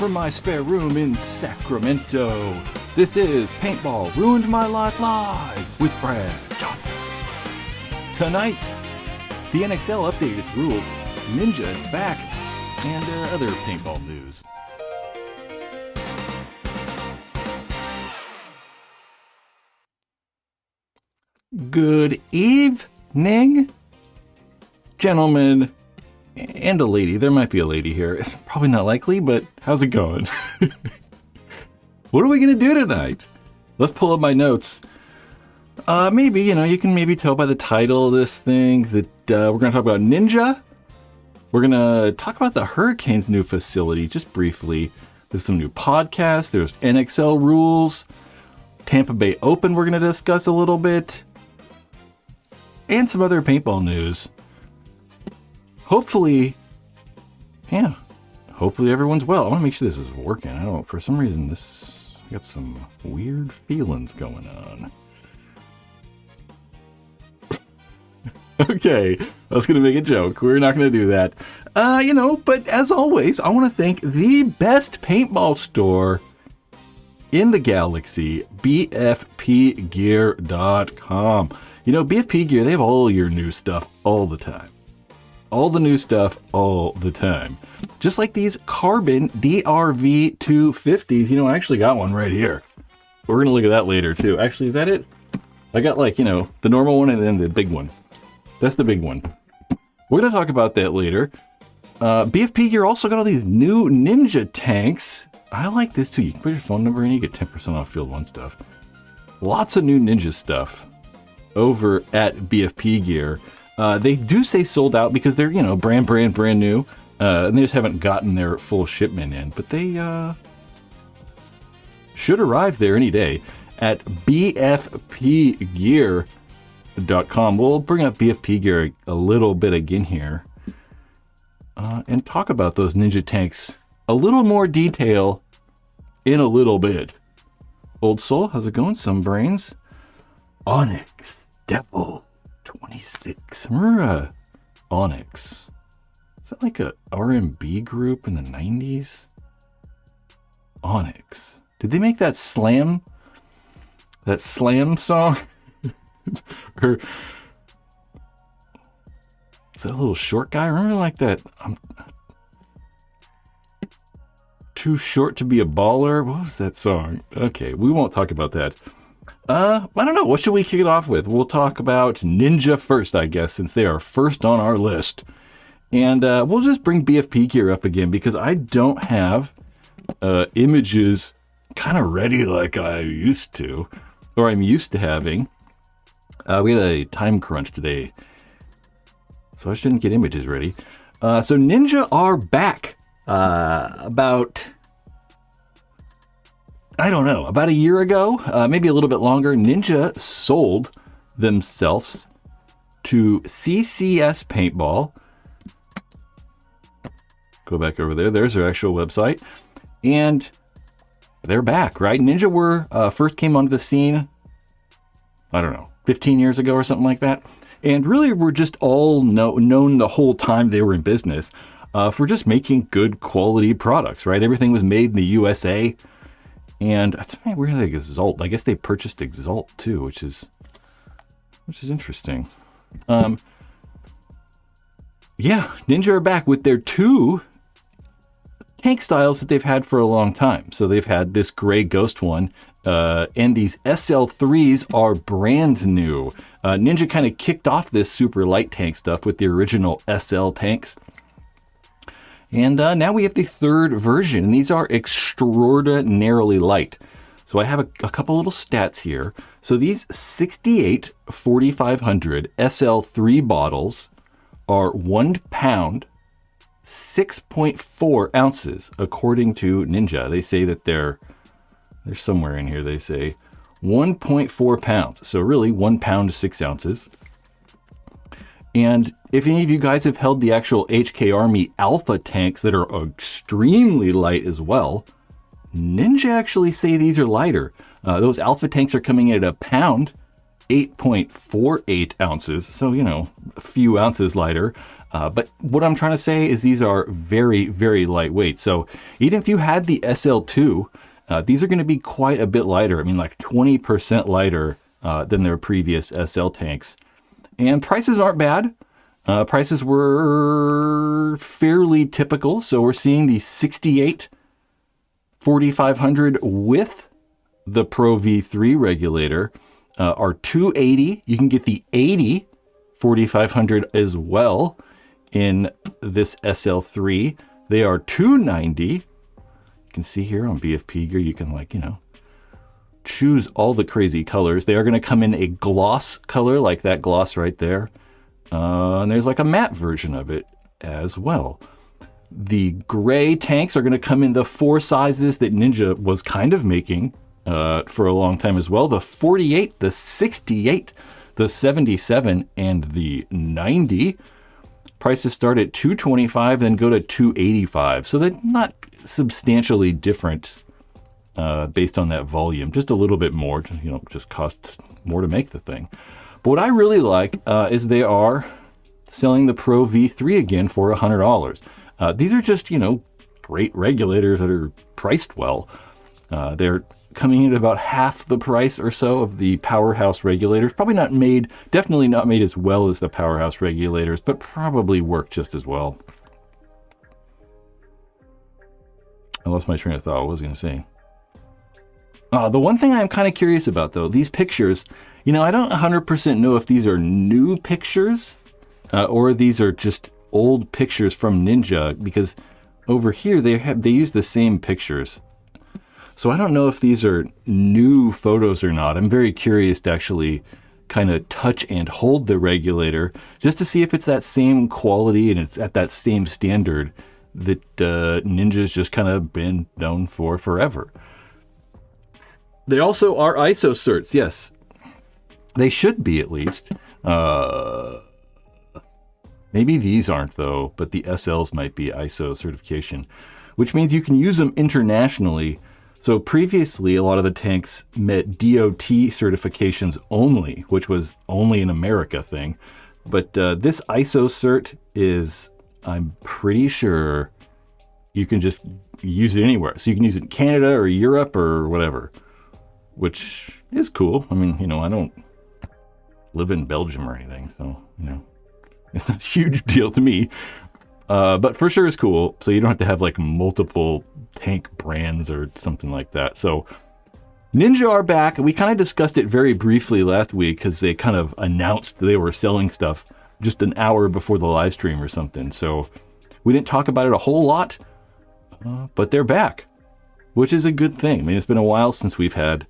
from my spare room in Sacramento. This is Paintball Ruined My Life Live with Brad Johnson. Tonight, the NXL updated its rules, Ninja is back, and other paintball news. Good evening, gentlemen, and a lady. There might be a lady here. It's probably not likely, but how's it going? What are we going to do tonight? Let's pull up my notes. Maybe, you can maybe tell by the title of this thing that we're going to talk about Ninja. We're going to talk about the Hurricanes' new facility, just briefly. There's some new podcasts. There's NXL rules. Tampa Bay Open we're going to discuss a little bit. And some other paintball news. Hopefully everyone's well. I want to make sure this is working. For some reason, I got some weird feelings going on. Okay, I was going to make a joke. We're not going to do that. But as always, I want to thank the best paintball store in the galaxy, bfpgear.com. BFP Gear, they have all your new stuff all the time. All the new stuff all the time. Just like these Carbon DRV 250s. I actually got one right here. We're going to look at that later, too. Actually, is that it? I got the normal one and then the big one. That's the big one. We're going to talk about that later. BFP Gear also got all these new Ninja tanks. I like this, too. You can put your phone number in, you get 10% off Field 1 stuff. Lots of new Ninja stuff over at BFP Gear. They do say sold out because they're, brand new. And they just haven't gotten their full shipment in. But they should arrive there any day at bfpgear.com. We'll bring up BFP Gear a little bit again here. And talk about those Ninja tanks a little more detail in a little bit. Old Soul, how's it going? Some brains. Onyx Devil 26. Remember Onyx? Is that like a R&B group in the 90s? Onyx. Did they make that slam song? Or is that a little short guy? Remember like that? I'm too short to be a baller. What was that song? Okay, we won't talk about that. I don't know. What should we kick it off with? We'll talk about Ninja first, I guess, since they are first on our list. And we'll just bring BFP Gear up again because I don't have images kind of ready like I used to, or I'm used to having. We had a time crunch today, so I shouldn't get images ready. So Ninja are back about a year ago, maybe a little bit longer. Ninja sold themselves to CCS Paintball. Go back over there. There's their actual website. And they're back, right? Ninja first came onto the scene, 15 years ago or something like that. And really were just all known the whole time they were in business for just making good quality products, right? Everything was made in the USA. And that's where they Exalt. I guess they purchased Exalt too, which is interesting. Ninja are back with their two tank styles that they've had for a long time. So they've had this gray Ghost one, and these SL3s are brand new. Ninja kind of kicked off this super light tank stuff with the original SL tanks. And now we have the third version, and these are extraordinarily light. So I have a couple little stats here. So these 68 4500 SL3 bottles are 1 pound, 6.4 ounces, according to Ninja. They say that they're somewhere in here, they say 1.4 pounds. So really 1 pound, 6 ounces. And if any of you guys have held the actual HK Army Alpha tanks that are extremely light as well, Ninja actually say these are lighter. Those Alpha tanks are coming in at 1 pound 8.48 ounces. So, a few ounces lighter. But what I'm trying to say is these are very, very lightweight. So even if you had the SL2, these are going to be quite a bit lighter. I mean, like 20% lighter than their previous SL tanks. And prices aren't bad. Prices were fairly typical. So we're seeing the 68 4500 with the Pro V3 regulator are $280. You can get the 80 4500 as well in this SL3. They are $290. You can see here on BFP Gear, you can choose all the crazy colors. They are going to come in a gloss color like that gloss right there. And there's like a matte version of it as well. The gray tanks are going to come in the 4 sizes that Ninja was kind of making for a long time as well. The 48, the 68, the 77, and the 90. Prices start at $225, then go to $285. So they're not substantially different based on that volume. Just a little bit more, just costs more to make the thing. But what I really like is they are selling the Pro V3 again for $100. These are just, great regulators that are priced well. They're coming in at about half the price or so of the Powerhouse regulators. Definitely not made as well as the Powerhouse regulators, but probably work just as well. I lost my train of thought. What was I going to say? The one thing I'm kind of curious about, though, these pictures, I don't 100% know if these are new pictures or these are just old pictures from Ninja, because over here they use the same pictures. So I don't know if these are new photos or not. I'm very curious to actually kind of touch and hold the regulator just to see if it's that same quality and it's at that same standard that Ninja's just kind of been known for forever. They also are ISO certs, yes. They should be, at least. Maybe these aren't, though, but the SLs might be ISO certification, which means you can use them internationally. So previously, a lot of the tanks met DOT certifications only, which was only an America thing. But this ISO cert is, I'm pretty sure, you can just use it anywhere. So you can use it in Canada or Europe or whatever, which is cool. I mean, I don't live in Belgium or anything, so, it's not a huge deal to me. But for sure it's cool. So you don't have to have like multiple tank brands or something like that. So Ninja are back. We kind of discussed it very briefly last week because they kind of announced they were selling stuff just an hour before the live stream or something. So we didn't talk about it a whole lot, but they're back, which is a good thing. I mean, it's been a while since we've had,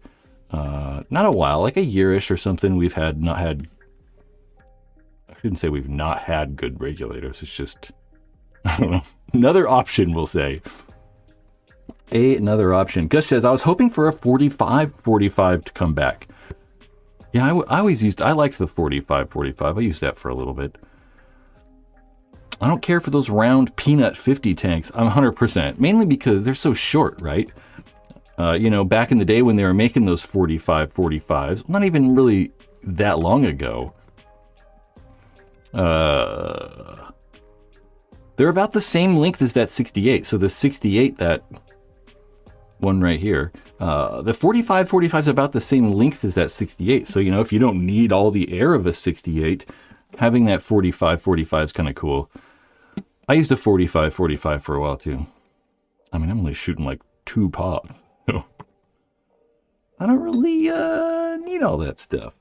not a while, like a year-ish or something, I shouldn't say we've not had good regulators. It's just, I don't know, another option, we'll say. Another option. Gus says, I was hoping for a 45-45 to come back. Yeah, I liked the 45-45. I used that for a little bit. I don't care for those round peanut 50 tanks. I'm 100%, mainly because they're so short, right? Back in the day when they were making those 45-45s, not even really that long ago, they're about the same length as that 68. So the 68, that one right here, the 45-45 is about the same length as that 68. So, if you don't need all the air of a 68, having that 45-45 is kind of cool. I used a 45-45 for a while too. I mean, I'm only shooting like 2 pods. So I don't really need all that stuff.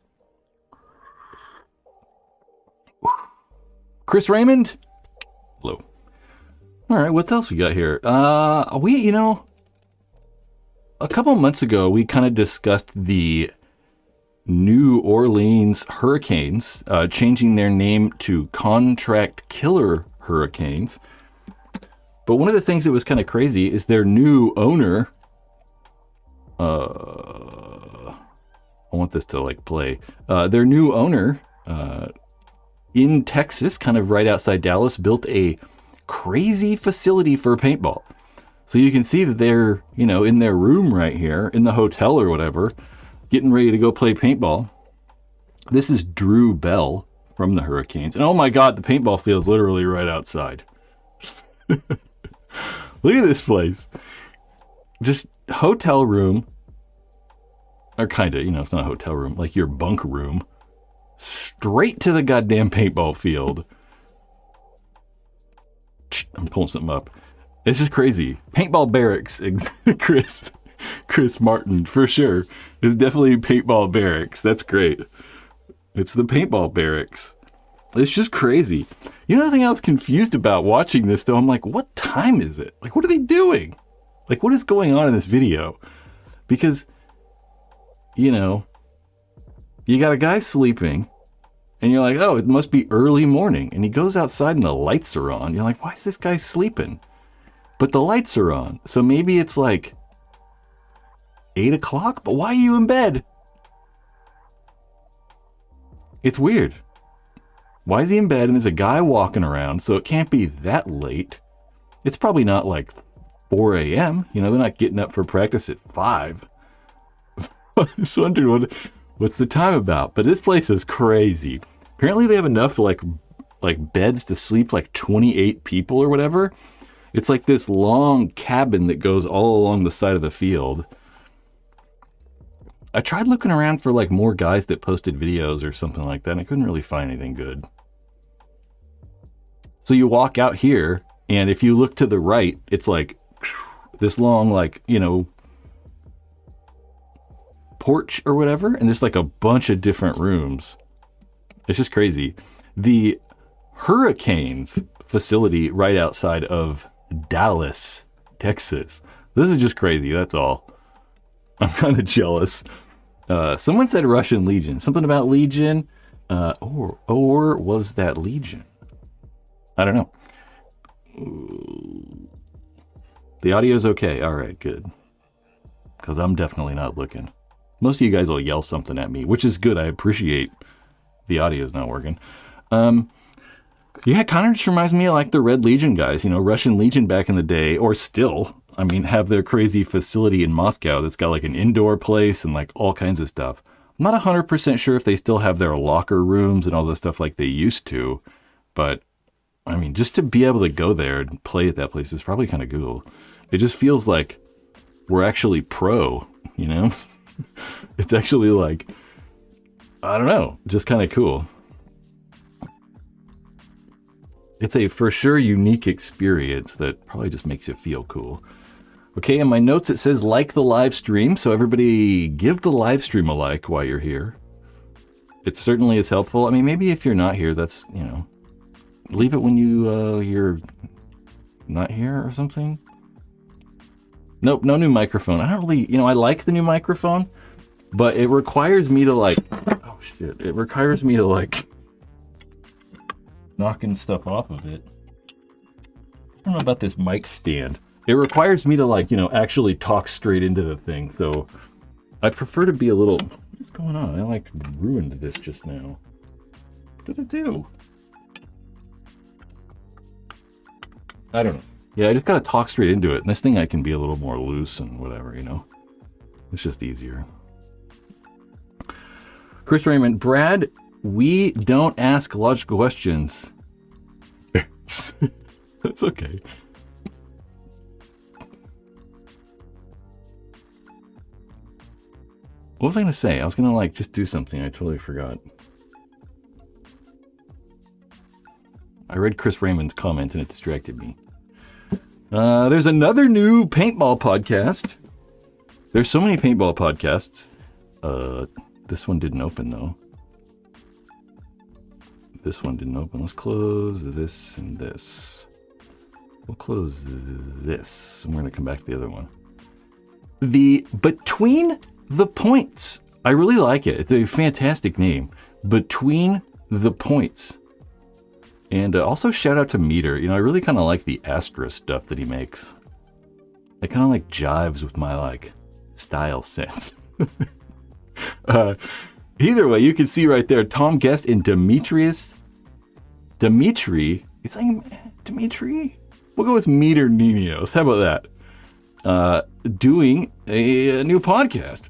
Chris Raymond? Hello. All right, what else we got here? A couple months ago, we kind of discussed the New Orleans Hurricanes changing their name to Contract Killer Hurricanes. But one of the things that was kind of crazy is their new owner. I want this to play. Their new owner in Texas, kind of right outside Dallas, built a crazy facility for paintball. So you can see that they're, in their room right here, in the hotel or whatever, getting ready to go play paintball. This is Drew Bell from the Hurricanes. And oh my God, the paintball field's literally right outside. Look at this place. Just hotel room. Or kind of, it's not a hotel room. Like your bunk room. Straight to the goddamn paintball field. I'm pulling something up. It's just crazy. Paintball barracks. Chris Martin, for sure, is definitely paintball barracks. That's great. It's the paintball barracks. It's just crazy. You know the thing I was confused about watching this, though? I'm like, what time is it? Like, what are they doing? Like, what is going on in this video? Because, you got a guy sleeping, and you're like, oh, it must be early morning. And he goes outside and the lights are on. You're like, why is this guy sleeping? But the lights are on. So maybe it's like 8 o'clock? But why are you in bed? It's weird. Why is he in bed and there's a guy walking around? So it can't be that late. It's probably not like 4 a.m. They're not getting up for practice at 5. I just wondered what's the time about. But this place is crazy. Apparently they have enough like beds to sleep like 28 people or whatever. It's like this long cabin that goes all along the side of the field. I tried looking around for like more guys that posted videos or something like that, and I couldn't really find anything good. So you walk out here, and if you look to the right, it's like this long, porch or whatever, and there's like a bunch of different rooms. It's just crazy. The Hurricanes facility right outside of Dallas, Texas. This is just crazy, that's all. I'm kind of jealous. Someone said Russian Legion. Something about Legion. Or was that Legion? I don't know. The audio's okay. All right, good. Because I'm definitely not looking. Most of you guys will yell something at me, which is good. I appreciate the audio's not working. Yeah, it kind of just reminds me of like the Red Legion guys. Russian Legion back in the day, or still. Have their crazy facility in Moscow that's got like an indoor place and like all kinds of stuff. I'm not 100% sure if they still have their locker rooms and all this stuff like they used to, but just to be able to go there and play at that place is probably kind of cool. It just feels like we're actually pro, It's actually like, I don't know, just kind of cool. It's a for sure unique experience that probably just makes it feel cool. Okay, in my notes it says like the live stream, so everybody give the live stream a like while you're here. It certainly is helpful. Maybe if you're not here, that's, leave it when you're not here or something. Nope, no new microphone. I don't really, I like the new microphone, but it requires me to oh shit, it requires me to knocking stuff off of it. I don't know about this mic stand. It requires me to actually talk straight into the thing. So I prefer to be a little, what's going on? I ruined this just now. What did I do? I don't know. Yeah, I just got to talk straight into it. And this thing I can be a little more loose and whatever, It's just easier. Chris Raymond, Brad, we don't ask logical questions. That's okay. What was I going to say? I was going to just do something. I totally forgot. I read Chris Raymond's comment and it distracted me. There's another new paintball podcast. There's so many paintball podcasts. This one didn't open though. This one didn't open. Let's close this and this. We'll close this. And we're going to come back to the other one. The Between the Points. I really like it. It's a fantastic name. Between the Points. And also shout out to Meter. I really kind of like the Astra stuff that he makes. It kind of jives with my style sense. Either way, you can see right there, Tom Guest and Dimitri. Is that Dimitri? We'll go with Meter Ninos. How about that? Doing a new podcast.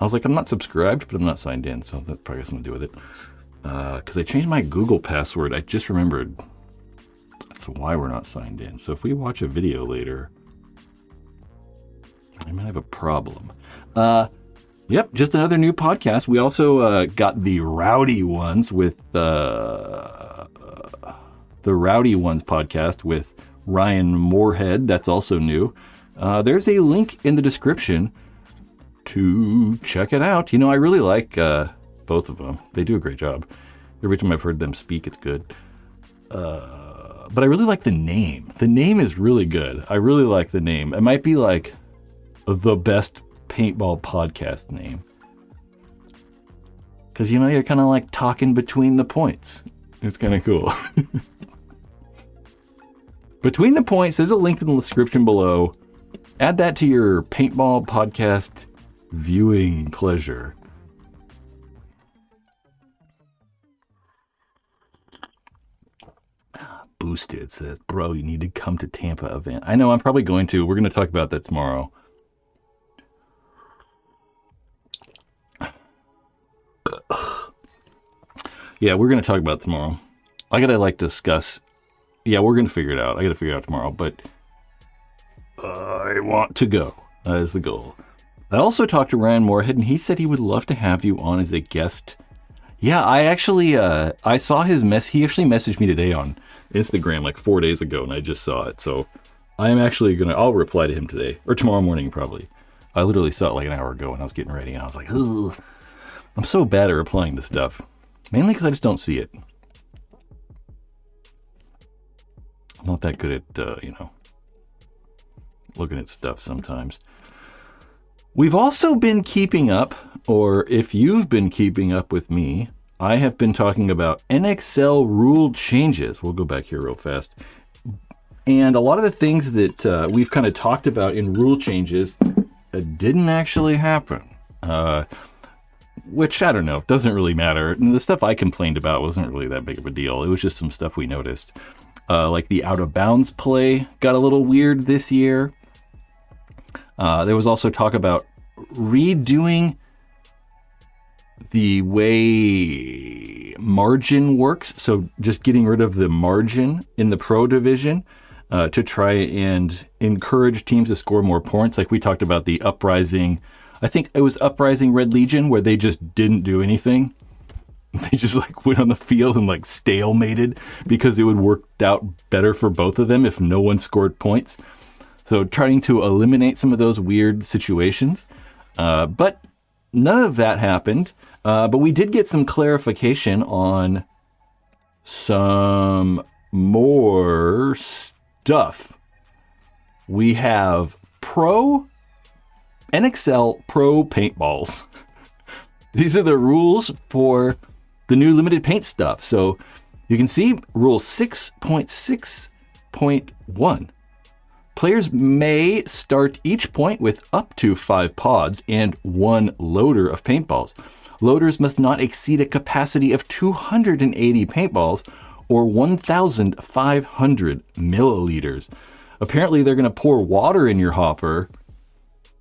I was like, I'm not subscribed, but I'm not signed in, so that probably has something to do with it. Because I changed my Google password. I just remembered. That's why we're not signed in. So if we watch a video later, I might have a problem. Yep, just another new podcast. We also got the Rowdy Ones with the Rowdy Ones podcast with Ryan Moorhead. That's also new. There's a link in the description to check it out. You know, I really like both of them. They do a great job. Every time I've heard them speak, it's good. But I really like the name. The name is really good. I really like the name. It might be like the best paintball podcast name. Because, you know, you're kind of like talking between the points. It's kind of cool. Between the Points, there's a link in the description below. Add that to your paintball podcast viewing pleasure. Boosted says, bro, you need to come to Tampa event. I know, I'm probably going to. We're going to talk about that tomorrow. Yeah, we're going to talk about it tomorrow. I got to like discuss. Yeah, we're going to figure it out. I got to figure it out tomorrow, but I want to go. That is the goal. I also talked to Ryan Moorhead, and he said he would love to have you on as a guest. Yeah, I actually, I saw his he actually messaged me today on Instagram like 4 days ago, and I just saw it. So I'm actually I'll reply to him today, or tomorrow morning probably. I literally saw it like an hour ago when I was getting ready, and I was like, ugh. I'm so bad at replying to stuff. Mainly because I just don't see it. I'm not that good at, looking at stuff sometimes. We've also been keeping up, or if you've been keeping up with me, I have been talking about NXL rule changes. We'll go back here real fast. And a lot of the things that we've kind of talked about in rule changes didn't actually happen. Which, I don't know, doesn't really matter. And the stuff I complained about wasn't really that big of a deal. It was just some stuff we noticed. Like the out-of-bounds play got a little weird this year. There was also talk about redoing the way margin works. So just getting rid of the margin in the pro division to try and encourage teams to score more points. Like we talked about the Uprising, I think it was Uprising Red Legion, where they just didn't do anything. They just like went on the field and like stalemated because it would work out better for both of them if no one scored points. So trying to eliminate some of those weird situations. But none of that happened. But we did get some clarification on some more stuff. We have NXL Pro Paintballs. These are the rules for the new limited paint stuff. So you can see rule 6.6.1. Players may start each point with up to 5 pods and 1 loader of paintballs. Loaders must not exceed a capacity of 280 paintballs or 1,500 milliliters. Apparently they're going to pour water in your hopper.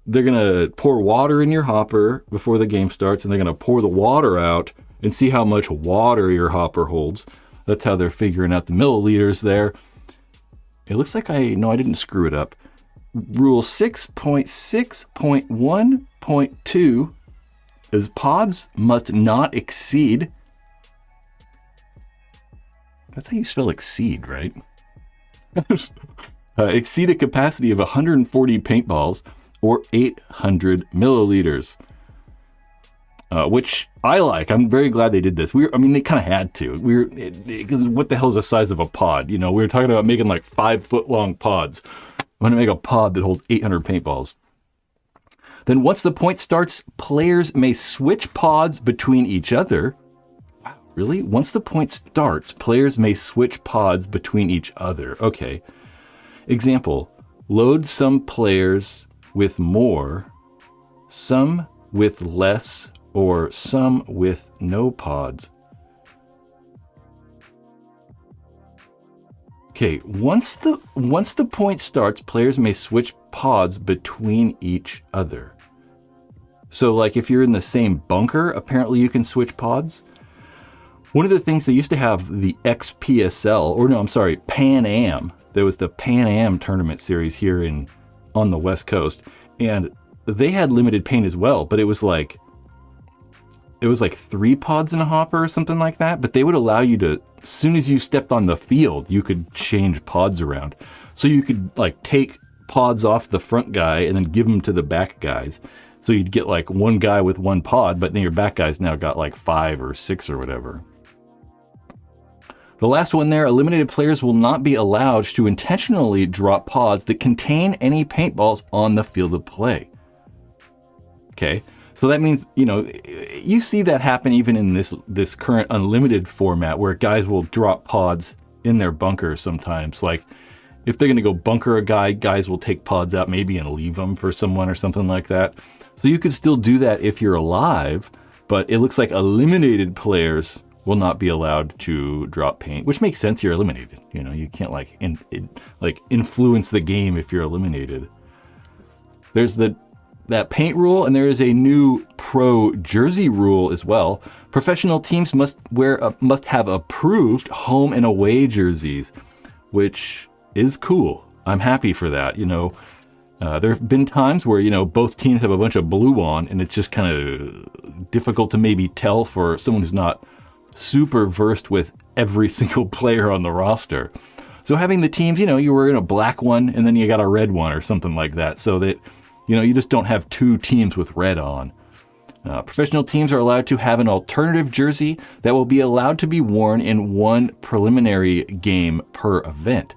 They're going to pour water in your hopper before the game starts, and they're going to pour the water out and see how much water your hopper holds. That's how they're figuring out the milliliters there. It looks like I didn't screw it up. Rule 6.6.1.2 is pods must not exceed. That's how you spell exceed, right? Exceed a capacity of 140 paintballs or 800 milliliters. Which I like. I'm very glad they did this. They kind of had to. What the hell is the size of a pod? We were talking about making like 5-foot long pods. I'm going to make a pod that holds 800 paintballs. Then once the point starts, players may switch pods between each other. Wow, really? Once the point starts, players may switch pods between each other. Okay. Example, load some players with more, some with less, or some with no pods. Okay, once the point starts, players may switch pods between each other. So like if you're in the same bunker, apparently you can switch pods. One of the things they used to have the XPSL, or no, I'm sorry, Pan Am. There was the Pan Am tournament series here on the West Coast, and they had limited paint as well, but it was like 3 pods in a hopper or something like that. But they would allow you to, as soon as you stepped on the field, you could change pods around. So you could like take pods off the front guy and then give them to the back guys. So you'd get like one guy with 1 pod, but then your back guys now got like 5 or 6 or whatever. The last one there, eliminated players will not be allowed to intentionally drop pods that contain any paintballs on the field of play. Okay, so that means, you know, you see that happen even in this current unlimited format where guys will drop pods in their bunkers sometimes. Like if they're going to go bunker a guy, guys will take pods out maybe and leave them for someone or something like that. So you could still do that if you're alive, but it looks like eliminated players will not be allowed to drop paint, which makes sense. You're eliminated. You know, you can't like influence the game if you're eliminated. There's that paint rule, and there is a new pro jersey rule as well. Professional teams must have approved home and away jerseys, which is cool. I'm happy for that. You know, there have been times where, you know, both teams have a bunch of blue on, and it's just kind of difficult to maybe tell for someone who's not super versed with every single player on the roster. So having the teams, you know, you were in a black one and then you got a red one or something like that, so that, you know, you just don't have 2 teams with red on. Professional teams are allowed to have an alternative jersey that will be allowed to be worn in 1 preliminary game per event.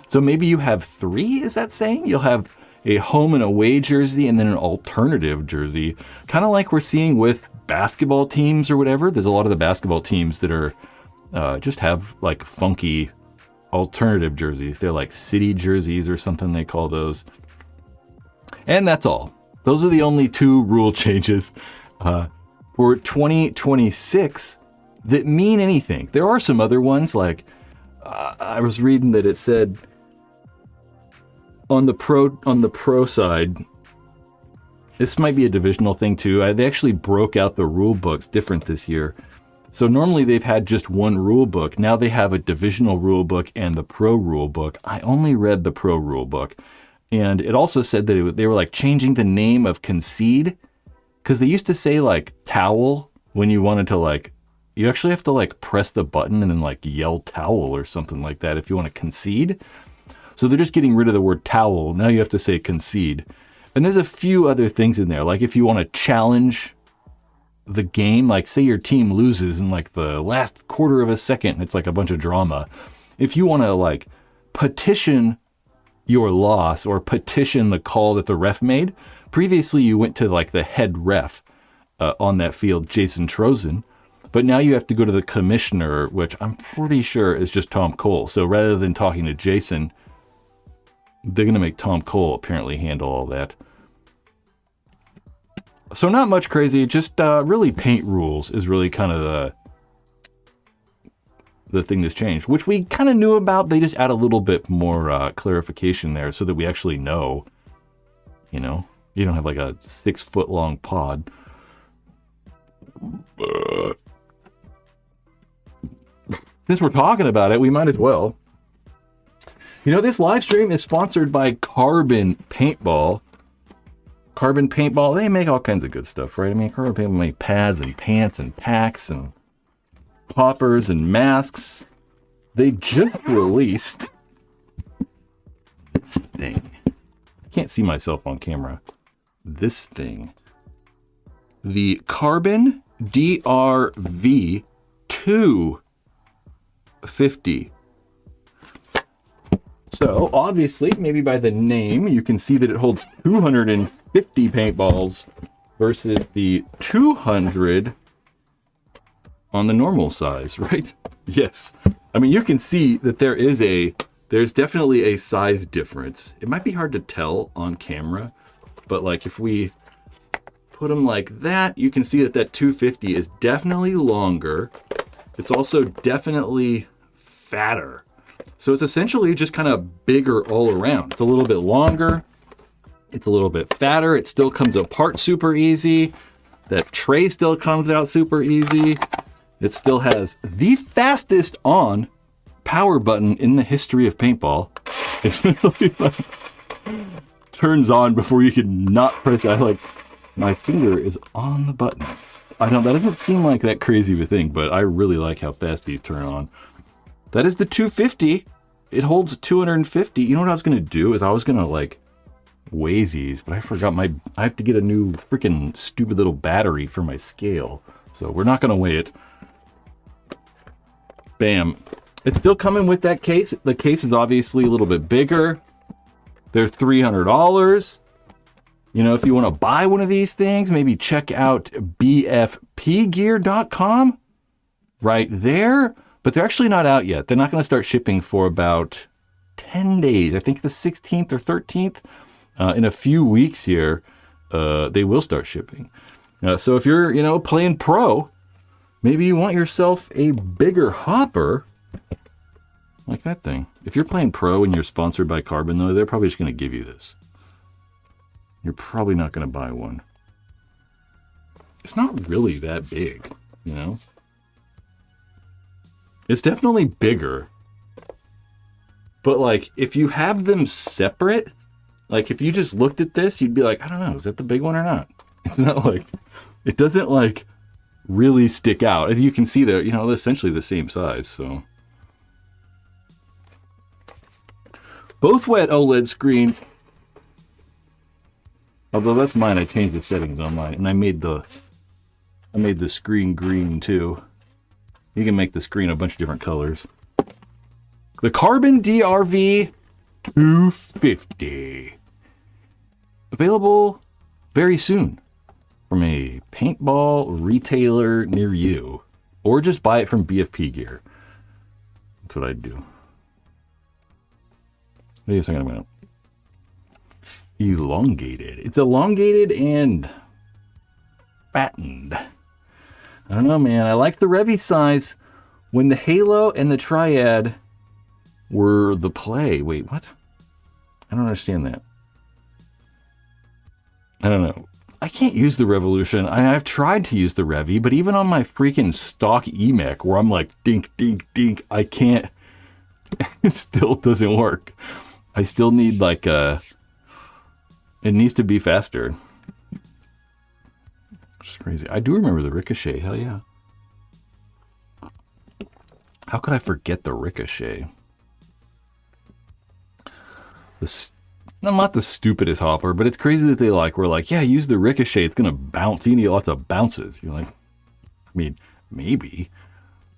So maybe you have 3, is that saying? You'll have a home and away jersey and then an alternative jersey, kind of like we're seeing with basketball teams or whatever. There's a lot of the basketball teams that are just have like funky alternative jerseys. They're like city jerseys or something they call those. And that's all. Those are the only 2 rule changes for 2026 that mean anything. There are some other ones, like I was reading that it said on the pro side, this might be a divisional thing too. They actually broke out the rule books different this year. So normally they've had just 1 rule book. Now they have a divisional rule book and the pro rule book. I only read the pro rule book. And it also said that they were like changing the name of concede, because they used to say like towel when you wanted to like, you actually have to like press the button and then like yell towel or something like that if you want to concede. So they're just getting rid of the word towel. Now you have to say concede. And there's a few other things in there. Like if you want to challenge the game, like say your team loses in like the last quarter of a second, it's like a bunch of drama. If you want to like petition your loss or petition the call that the ref made, previously you went to like the head ref on that field, Jason Trozen. But now you have to go to the commissioner, which I'm pretty sure is just Tom Cole. So rather than talking to Jason, they're going to make Tom Cole apparently handle all that. So not much crazy, just really paint rules is really kind of the thing that's changed, which we kind of knew about. They just add a little bit more clarification there so that we actually know, you know, you don't have like a 6-foot long pod. Since we're talking about it, we might as well. You know, this live stream is sponsored by Carbon Paintball. Carbon Paintball, they make all kinds of good stuff, right? I mean, Carbon Paintball make pads and pants and packs and poppers and masks. They just released this thing. I can't see myself on camera. This thing. The Carbon DRV 250. So, obviously, maybe by the name, you can see that it holds 250 paintballs versus the 200 on the normal size, right? Yes. I mean, you can see that there's definitely a size difference. It might be hard to tell on camera, but like if we put them like that, you can see that that 250 is definitely longer. It's also definitely fatter. So it's essentially just kind of bigger all around. It's a little bit longer. It's a little bit fatter. It still comes apart super easy. That tray still comes out super easy. It still has the fastest on power button in the history of paintball. It literally turns on before you can not press it. Like, my finger is on the button. I know that doesn't seem like that crazy of a thing, but I really like how fast these turn on. That is the 250. It holds 250. You know what I was gonna do is I was gonna like weigh these, but I forgot I have to get a new freaking stupid little battery for my scale. So we're not gonna weigh it. Bam. It's still coming with that case. The case is obviously a little bit bigger. They're $300. You know, if you want to buy one of these things, maybe check out bfpgear.com right there. But they're actually not out yet. They're not going to start shipping for about 10 days. I think the 16th or 13th. In a few weeks here, they will start shipping. So if you're, you know, playing pro, maybe you want yourself a bigger hopper like that thing. If you're playing pro and you're sponsored by Carbon, though, they're probably just going to give you this. You're probably not going to buy one. It's not really that big, you know? It's definitely bigger. But, like, if you have them separate, like, if you just looked at this, you'd be like, I don't know, is that the big one or not? It's not like, it doesn't, like, really stick out. As you can see, they're, you know, essentially the same size, so. Both wet OLED screen. Although that's mine, I changed the settings on mine, and I made the screen green too. You can make the screen a bunch of different colors. The Carbon DRV 250. Available very soon from a paintball retailer near you. Or just buy it from BFP Gear. That's what I'd do. Wait a second, I'm gonna... Elongated. It's elongated and fattened. I don't know, man. I like the Revy size when the Halo and the Triad were the play. Wait, what? I don't understand that. I don't know. I can't use the Revolution. I've tried to use the Revy, but even on my freaking stock EMEC where I'm like dink, dink, dink, I can't. It still doesn't work. I still need like a... It needs to be faster. It's crazy. I do remember the Ricochet. Hell yeah. How could I forget the Ricochet? I'm not the stupidest hopper, but it's crazy that they were like, yeah, use the Ricochet. It's going to bounce. You need lots of bounces. You're like, I mean, maybe.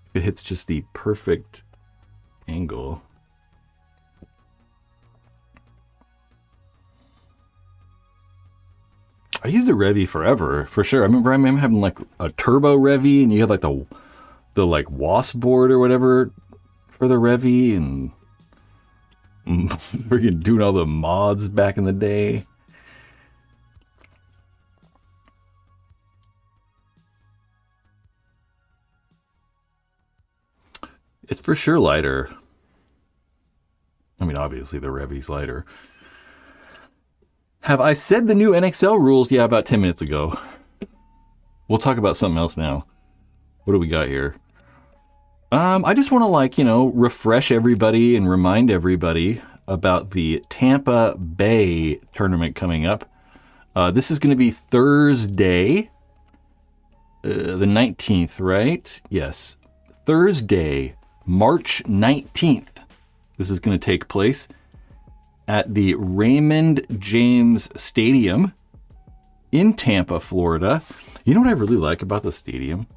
If it hits just the perfect angle. I used the Revy forever, for sure. I remember having like a turbo Revy, and you had like the like wasp board or whatever for the Revy, and freaking doing all the mods back in the day. It's for sure lighter. I mean, obviously the Revy's lighter. Have I said the new NXL rules? Yeah, about 10 minutes ago. We'll talk about something else now. What do we got here? I just want to, like, you know, refresh everybody and remind everybody about the Tampa Bay tournament coming up. This is going to be Thursday, the 19th, right? Yes. Thursday, March 19th. This is going to take place at the Raymond James Stadium in Tampa, Florida. You know what I really like about the stadium?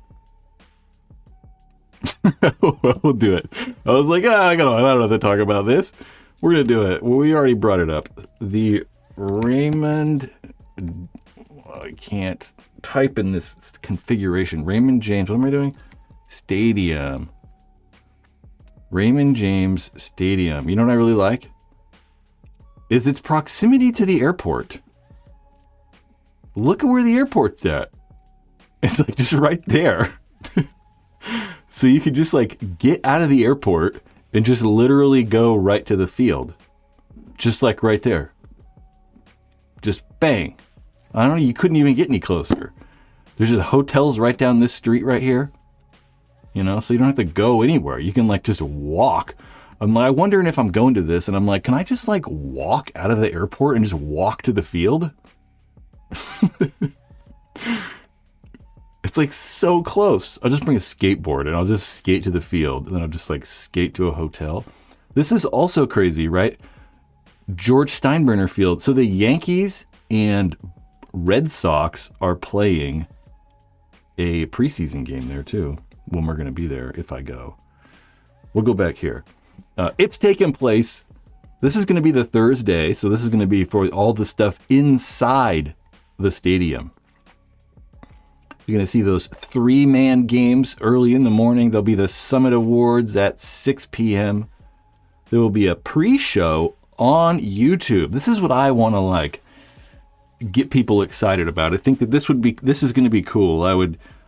We'll do it. I was like, I don't know to talk about this. We're going to do it. Well, we already brought it up. The Raymond... I can't type in this configuration. Raymond James... What am I doing? Stadium. Raymond James Stadium. You know what I really like? Is its proximity to the airport. Look at where the airport's at. It's like just right there. So you could just like get out of the airport and just literally go right to the field. Just like right there. Just bang. I don't know, you couldn't even get any closer. There's just hotels right down this street right here. You know, so you don't have to go anywhere. You can like just walk. I'm like wondering if I'm going to this and I'm like, can I just like walk out of the airport and just walk to the field? It's like so close. I'll just bring a skateboard and I'll just skate to the field and then I'll just like skate to a hotel. This is also crazy, right? George Steinbrenner Field. So the Yankees and Red Sox are playing a preseason game there too. When we're going to be there if I go. We'll go back here. It's taking place. This is going to be the Thursday. So this is going to be for all the stuff inside the stadium. You're going to see those 3-man games early in the morning. There'll be the Summit Awards at 6 p.m. There will be a pre-show on YouTube. This is what I want to like get people excited about. I think that this is going to be cool.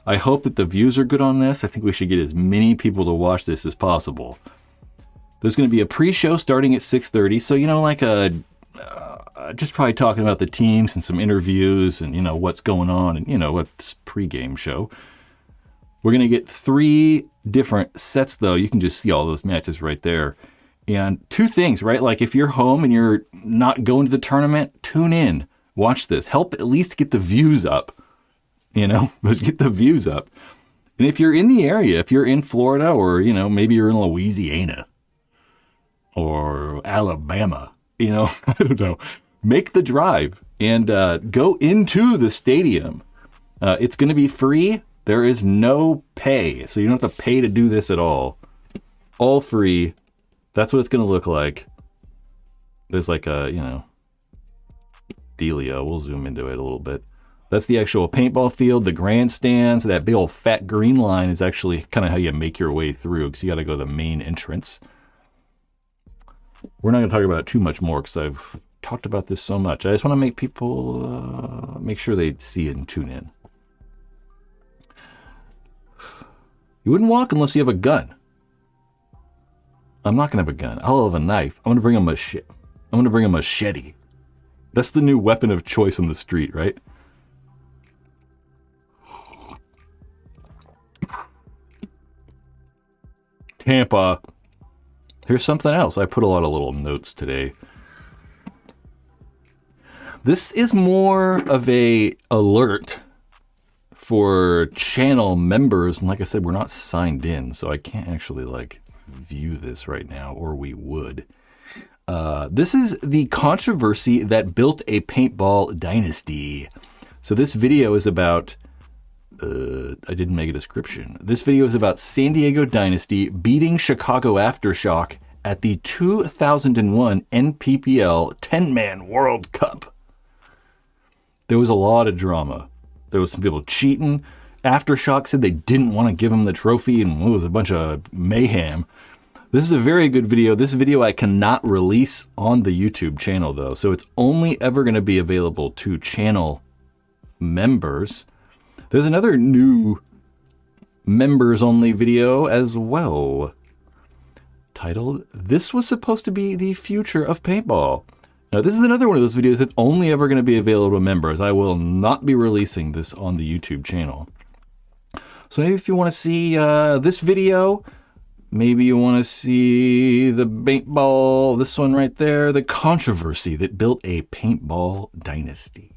I hope that the views are good on this. I think we should get as many people to watch this as possible. There's going to be a pre-show starting at 6:30. So, you know, like just probably talking about the teams and some interviews and, you know, what's going on and, you know, a pre-game show. We're going to get 3 different sets, though. You can just see all those matches right there. And 2 things, right? Like if you're home and you're not going to the tournament, tune in. Watch this. Help at least get the views up. You know, but get the views up. And if you're in the area, if you're in Florida or, you know, maybe you're in Louisiana or Alabama, you know, I don't know, make the drive and go into the stadium. It's going to be free. There is no pay. So you don't have to pay to do this at all. All free. That's what it's going to look like. There's like a, you know, dealio. We'll zoom into it a little bit. That's the actual paintball field, the grandstands. That big old fat green line is actually kind of how you make your way through because you got to go to the main entrance. We're not going to talk about it too much more because I've talked about this so much. I just want to make people make sure they see it and tune in. You wouldn't walk unless you have a gun. I'm not going to have a gun. I'll have a knife. I'm going to bring a machete. I'm going to bring a machete. That's the new weapon of choice on the street, right? Tampa. Here's something else. I put a lot of little notes today. This is more of a alert for channel members. And like I said, we're not signed in, so I can't actually like view this right now, or we would. This is the controversy that built a paintball dynasty. So this video is about I didn't make a description. This video is about San Diego Dynasty beating Chicago Aftershock at the 2001 NPPL 10-Man World Cup. There was a lot of drama. There was some people cheating. Aftershock said they didn't want to give him the trophy, and it was a bunch of mayhem. This is a very good video. This video I cannot release on the YouTube channel, though, so it's only ever going to be available to channel members. There's another new members-only video as well, titled, "This Was Supposed to Be the Future of Paintball." Now, this is another one of those videos that's only ever going to be available to members. I will not be releasing this on the YouTube channel. So maybe if you want to see this video, maybe you want to see the paintball, this one right there, the controversy that built a paintball dynasty.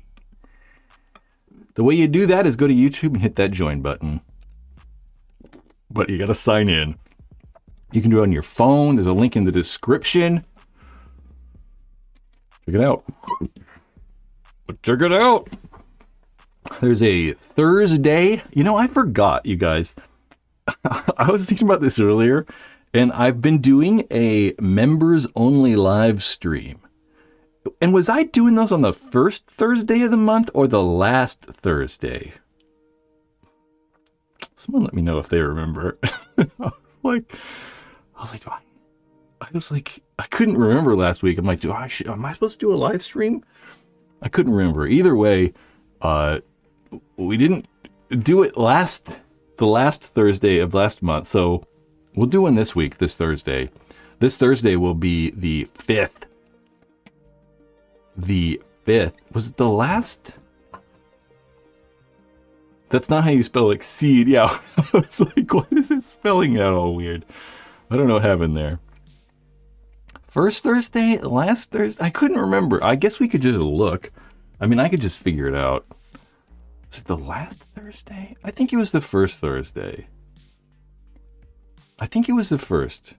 The way you do that is go to YouTube and hit that join button. But you got to sign in. You can do it on your phone. There's a link in the description. Check it out. Check it out. There's a Thursday. You know, I forgot, you guys. I was thinking about this earlier, and I've been doing a members-only live stream. And was I doing those on the first Thursday of the month or the last Thursday? Someone let me know if they remember. I was like, I couldn't remember last week. I'm like, am I supposed to do a live stream? I couldn't remember. Either way, we didn't do it the last Thursday of last month. So we'll do one this week, this Thursday. This Thursday will be the 5th. The 5th. Was it the last? That's not how you spell exceed. Yeah, I was like, why is it spelling out all weird? I don't know what happened there. First Thursday? Last Thursday? I couldn't remember. I guess we could just look. I mean, I could just figure it out. Is it the last Thursday? I think it was the first Thursday. I think it was the first.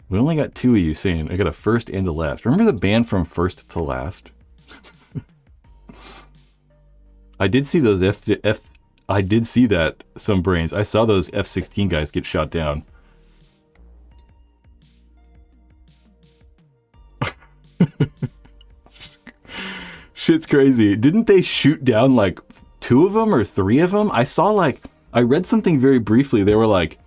We only got 2 of you saying I got a first and a last. Remember the band from First to Last? I did see those I did see that, some brains. I saw those F-16 guys get shot down. Shit's crazy. Didn't they shoot down like 2 of them or 3 of them? I saw I read something very briefly. They were like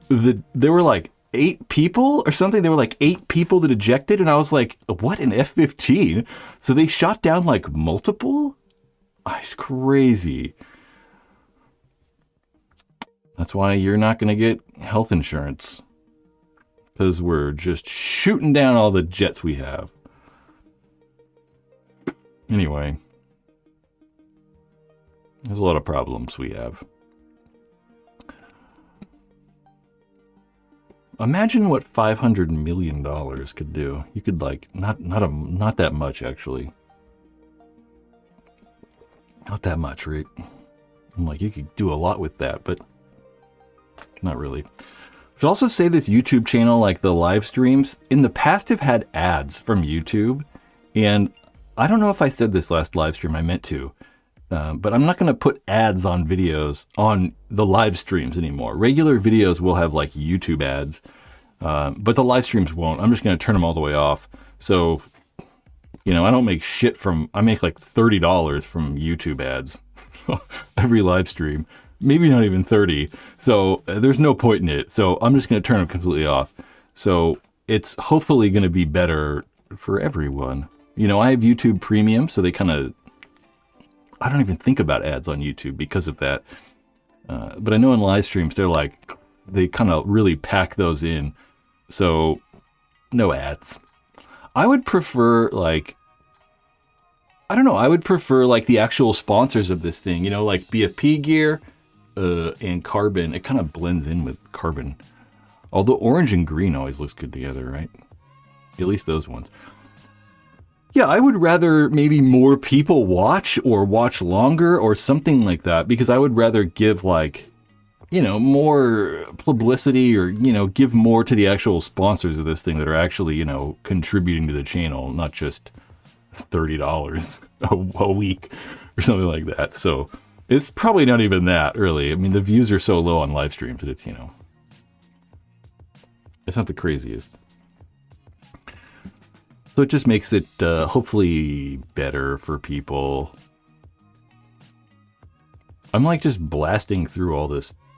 8 people or something. There were like 8 people that ejected, and I was like, what, an F-15? So they shot down like multiple? It's crazy. That's why you're not going to get health insurance. Because we're just shooting down all the jets we have. Anyway. There's a lot of problems we have. Imagine what $500 million could do. You could not that much actually. Not that much, right? I'm like, you could do a lot with that, but not really. I should also say this YouTube channel, like the live streams, in the past have had ads from YouTube. And I don't know if I said this last live stream, I meant to. But I'm not going to put ads on videos on the live streams anymore. Regular videos will have like YouTube ads, but the live streams won't. I'm just going to turn them all the way off. So, you know, I don't make shit I make like $30 from YouTube ads every live stream. Maybe not even 30. So there's no point in it. So I'm just going to turn them completely off. So it's hopefully going to be better for everyone. You know, I have YouTube Premium, so they kind of, I don't even think about ads on YouTube because of that. But I know in live streams, they kind of really pack those in. So no ads. I would prefer I would prefer like the actual sponsors of this thing, you know, like BFP gear and Carbon. It kind of blends in with Carbon. Although orange and green always looks good together, right? At least those ones. Yeah, I would rather maybe more people watch or watch longer or something like that, because I would rather give more publicity or, give more to the actual sponsors of this thing that are actually, contributing to the channel, not just $30 a week or something like that. So it's probably not even that, really. I mean, the views are so low on live streams that it's, it's not the craziest. So it just makes it hopefully better for people. I'm like just blasting through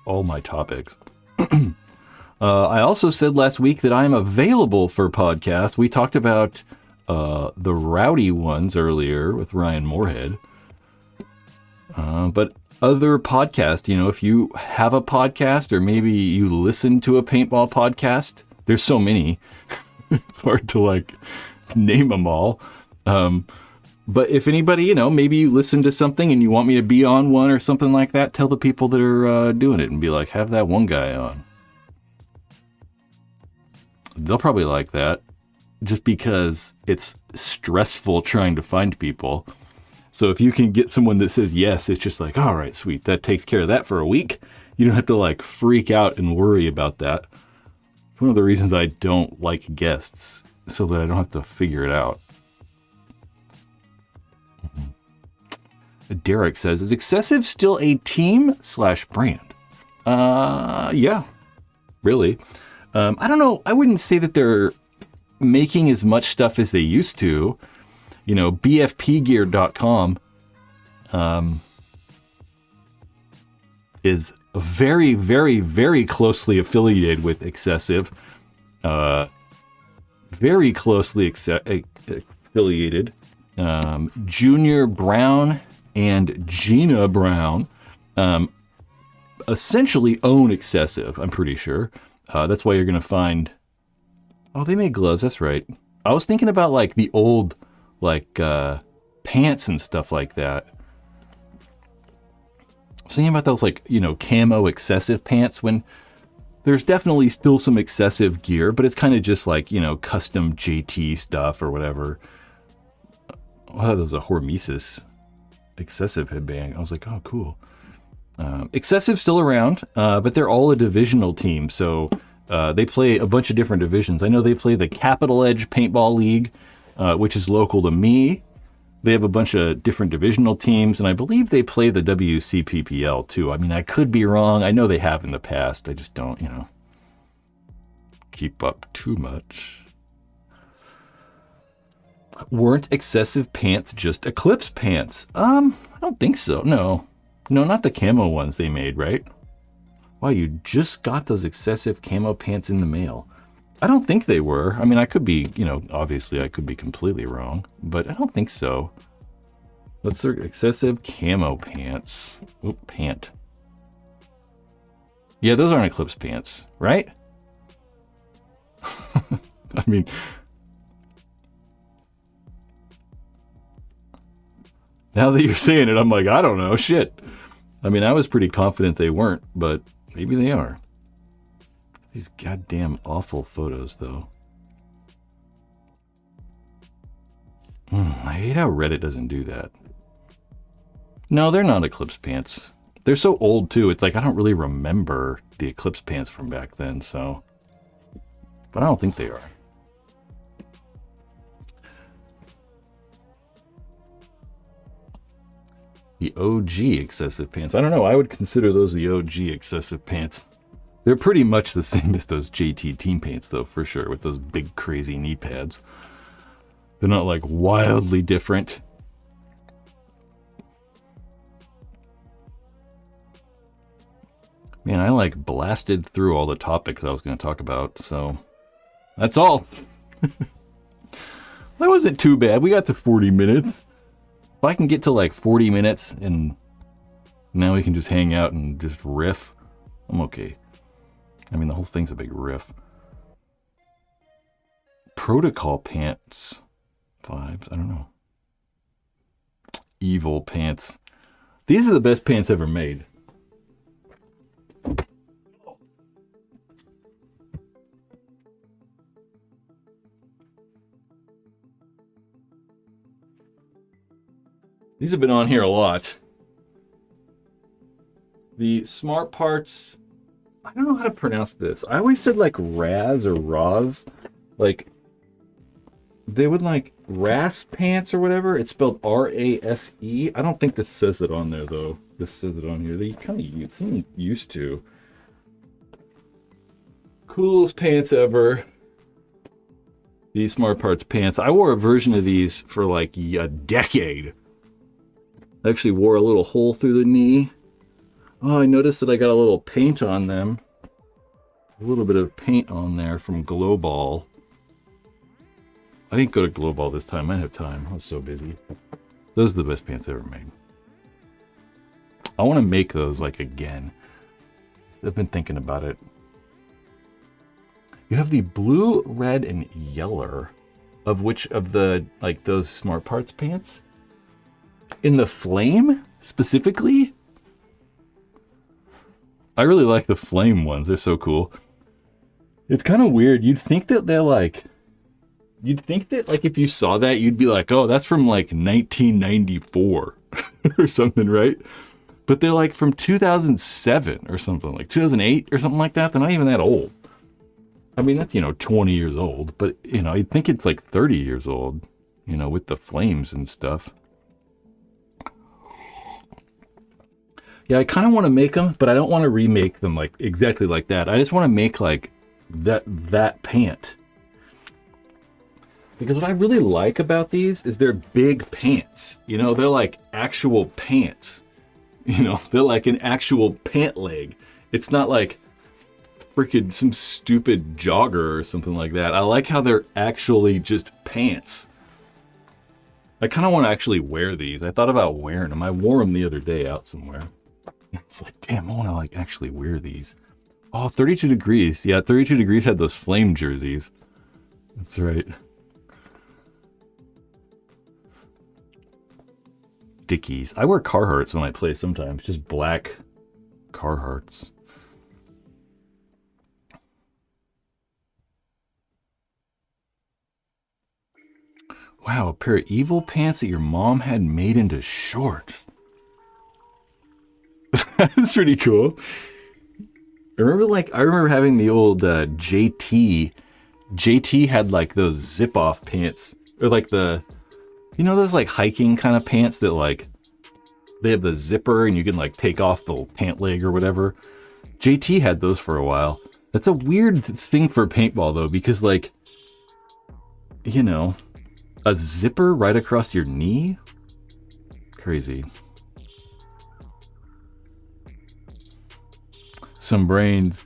all my topics. I also said last week that I'm available for podcasts. We talked about the rowdy ones earlier with Ryan Moorhead. But other podcasts, if you have a podcast or maybe you listen to a paintball podcast, there's so many. It's hard to name them all. But if anybody, maybe you listen to something and you want me to be on one or something like that, tell the people that are doing it and be like, have that one guy on. They'll probably like that just because it's stressful trying to find people. So if you can get someone that says yes, it's just like, all right, sweet. That takes care of that for a week. You don't have to freak out and worry about that. It's one of the reasons I don't like guests, so that I don't have to figure it out. Derek says, is Excessive still a team/brand? Yeah, really. I don't know. I wouldn't say that they're making as much stuff as they used to. BFPgear.com is very, very, very closely affiliated with Excessive. Very closely affiliated. Junior Brown and Gina Brown essentially own Excessive, I'm pretty sure. That's why you're going to find... Oh, they make gloves, that's right. I was thinking about the old like pants and stuff like that. Thinking about those, like, you know, camo excessive pants, when there's definitely still some excessive gear, but it's kind of just like, you know, custom JT stuff or whatever. Oh, that was a Hormesis excessive headband. I was like, oh, cool. Excessive still around, but they're all a divisional team, so they play a bunch of different divisions. I know they play the Capital Edge Paintball League, which is local to me. They have a bunch of different divisional teams, and I believe they play the WCPPL too. I mean, I could be wrong. I know they have in the past. I just don't, you know, keep up too much. Weren't excessive pants just Eclipse pants? I don't think so. No, not the camo ones they made, right? Wow, you just got those excessive camo pants in the mail. I don't think they were. I mean, I could be, you know, obviously I could be completely wrong, but I don't think so. Let's search excessive camo pants. Oh, pant. Yeah, those aren't Eclipse pants, right? I mean, now that you're saying it, I'm like, I don't know, shit. I mean, I was pretty confident they weren't, but maybe they are. These goddamn awful photos, though. I hate how Reddit doesn't do that. No, they're not Eclipse pants. They're so old, too. It's like I don't really remember the Eclipse pants from back then, so... But I don't think they are. The OG excessive pants. I don't know. I would consider those the OG excessive pants. They're pretty much the same as those JT team pants, though, for sure, with those big, crazy knee pads. They're not, like, wildly different. Man, I, like, blasted through all the topics I was going to talk about, so that's all. That wasn't too bad. We got to 40 minutes. If I can get to, like, 40 minutes and now we can just hang out and just riff, I'm okay. I mean, the whole thing's a big riff. Protocol pants vibes. I don't know. Evil pants. These are the best pants ever made. These have been on here a lot. The Smart Parts... I don't know how to pronounce this. I always said like Raz or Roz. Like, they would like Ras pants or whatever. It's spelled R-A-S-E. I don't think this says it on there though. This says it on here. They kind of used to. Coolest pants ever. These Smart Parts pants. I wore a version of these for like a decade. I actually wore a little hole through the knee. Oh, I noticed that I got a little paint on them. A little bit of paint on there from Global. I didn't go to Global this time. I didn't have time. I was so busy. Those are the best pants ever made. I want to make those like again. I've been thinking about it. You have the blue, red, and yellow. Of which of the, like those Smart Parts pants? In the flame, specifically? I really like the flame ones. They're so cool. It's kind of weird. You'd think that they're like... You'd think that, like, if you saw that, you'd be like, oh, that's from, like, 1994 or something, right? But they're, like, from 2007 or something, like 2008 or something like that. They're not even that old. I mean, that's, 20 years old. But, you'd think it's, like, 30 years old, with the flames and stuff. Yeah, I kind of want to make them, but I don't want to remake them like exactly like that. I just want to make like that pant. Because what I really like about these is they're big pants. They're like actual pants. They're like an actual pant leg. It's not like freaking some stupid jogger or something like that. I like how they're actually just pants. I kind of want to actually wear these. I thought about wearing them. I wore them the other day out somewhere. It's like, damn, I want to like actually wear these. Oh, 32 Degrees. Yeah, 32 Degrees had those flame jerseys. That's right. Dickies. I wear Carhartts when I play sometimes. Just black Carhartts. Wow, a pair of evil pants that your mom had made into shorts. That's pretty cool. I remember having the old JT. JT had like those zip off pants, or like those like hiking kind of pants that like they have the zipper and you can like take off the pant leg or whatever. JT had those for a while. That's a weird thing for paintball though, because like, a zipper right across your knee? Crazy. Some brains.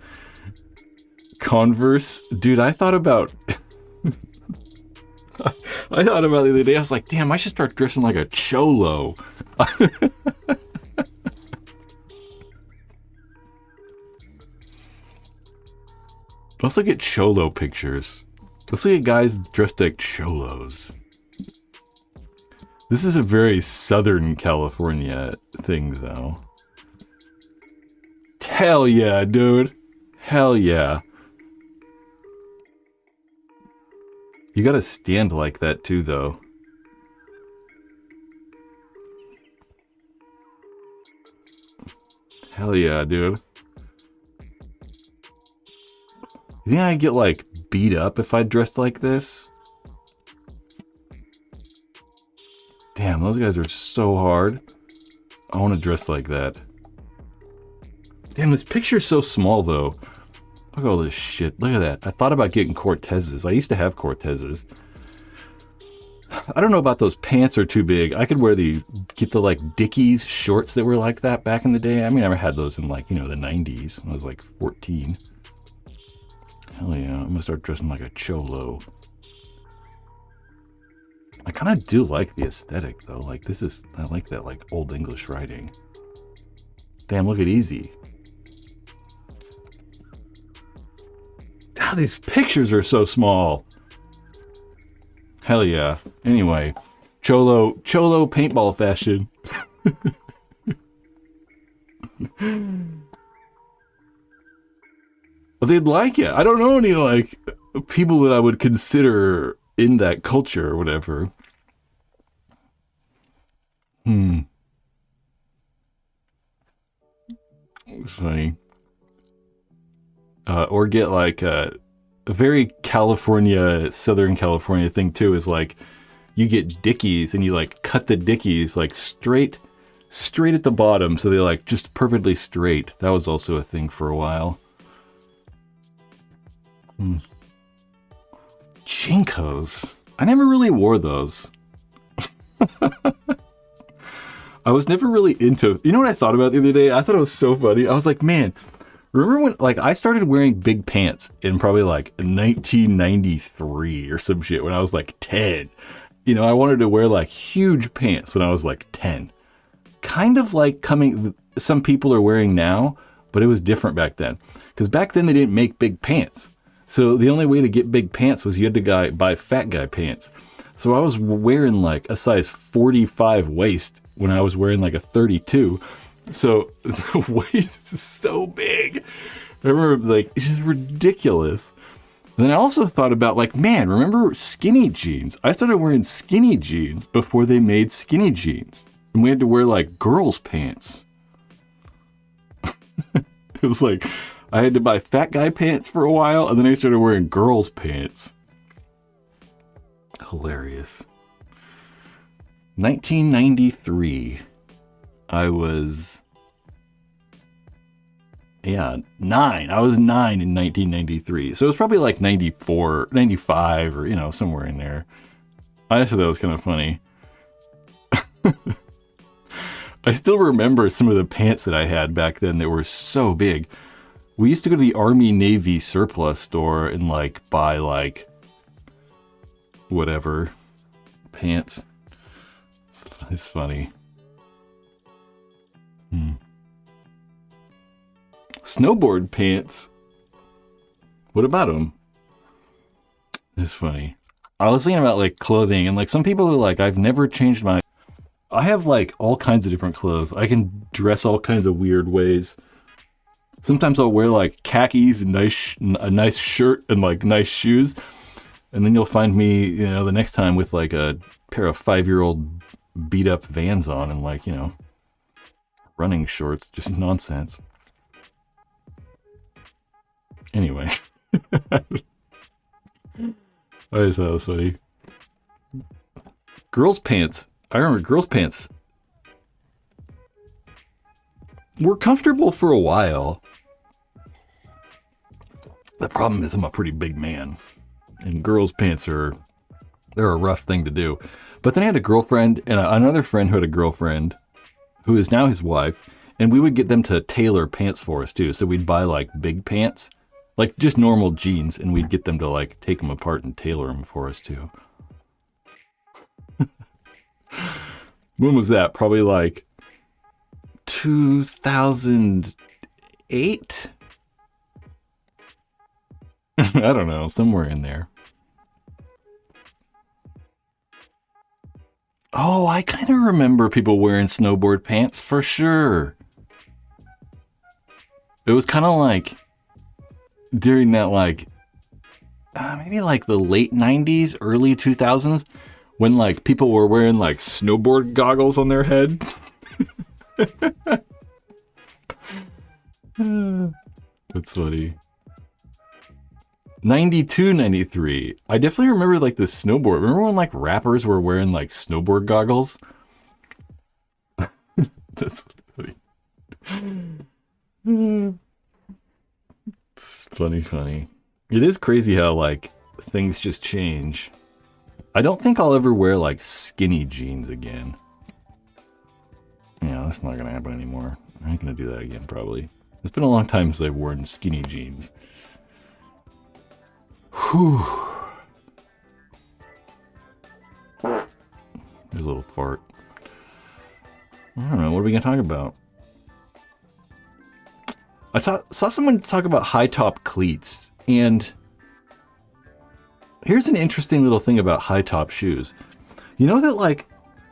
Converse. Dude, I thought about the other day, I was like, damn, I should start dressing like a cholo. Let's look at cholo pictures. Let's look at guys dressed like cholos. This is a very Southern California thing, though. Hell yeah, dude. Hell yeah. You gotta stand like that, too, though. Hell yeah, dude. You think I'd get, like, beat up if I dressed like this? Damn, those guys are so hard. I want to dress like that. Damn, this picture's so small, though. Look at all this shit. Look at that. I thought about getting Cortezes. I used to have Cortezes. I don't know about those pants are too big. I could get the, like, Dickies shorts that were like that back in the day. I mean, I had those in, like, the 90s when I was, like, 14. Hell yeah, I'm gonna start dressing like a cholo. I kind of do like the aesthetic, though. Like, I like that, like, old English writing. Damn, look at Easy. Ah, these pictures are so small. Hell yeah. Anyway, cholo paintball fashion. But they'd like it. I don't know any, like, people that I would consider in that culture or whatever. It's funny. Or get, like, a very California, Southern California thing, too, is, like, you get Dickies and you, like, cut the Dickies, like, straight at the bottom, so they, like, just perfectly straight. That was also a thing for a while. Jinkos. I never really wore those. I was never really into... You know what I thought about the other day? I thought it was so funny. I was like, man, remember when, like, I started wearing big pants in probably, like, 1993 or some shit when I was, like, 10. I wanted to wear, like, huge pants when I was, like, 10. Kind of like some people are wearing now, but it was different back then. Because back then they didn't make big pants. So the only way to get big pants was you had to buy fat guy pants. So I was wearing like a size 45 waist when I was wearing like a 32. So the waist is so big. I remember, like, it's just ridiculous. And then I also thought about, like, man, remember skinny jeans? I started wearing skinny jeans before they made skinny jeans. And we had to wear like girls' pants. It was like... I had to buy fat guy pants for a while, and then I started wearing girls' pants. Hilarious. 1993. I was... 9. I was 9 in 1993. So it was probably like 94, 95, or, somewhere in there. I just thought that was kind of funny. I still remember some of the pants that I had back then that were so big. We used to go to the Army Navy surplus store and, like, buy, like, whatever, pants. It's funny. Snowboard pants. What about them? It's funny. I was thinking about, like, clothing, and, like, some people are like, I've never changed my... I have like all kinds of different clothes. I can dress all kinds of weird ways. Sometimes I'll wear like khakis and a nice shirt and like nice shoes. And then you'll find me, the next time with like a pair of 5-year-old beat up Vans on and like, running shorts. Just nonsense. Anyway. I just thought it was funny. Girls' pants. I remember girls' pants were comfortable for a while. The problem is I'm a pretty big man. And girls' pants they're a rough thing to do. But then I had a girlfriend and another friend who had a girlfriend who is now his wife. And we would get them to tailor pants for us too. So we'd buy like big pants, like just normal jeans. And we'd get them to like take them apart and tailor them for us too. When was that? Probably like 2008? I don't know, somewhere in there. Oh, I kind of remember people wearing snowboard pants for sure. It was kind of like during that like maybe like the late 90s, early 2000s when like people were wearing like snowboard goggles on their head. That's funny. 92, 93. I definitely remember like the snowboard. Remember when like rappers were wearing like snowboard goggles? That's funny. It's funny. It is crazy how like things just change. I don't think I'll ever wear like skinny jeans again. Yeah, that's not gonna happen anymore. I ain't gonna do that again probably. It's been a long time since I've worn skinny jeans. Whew. There's a little fart. I don't know, what are we gonna talk about? I saw someone talk about high top cleats, and here's an interesting little thing about high top shoes. You know that like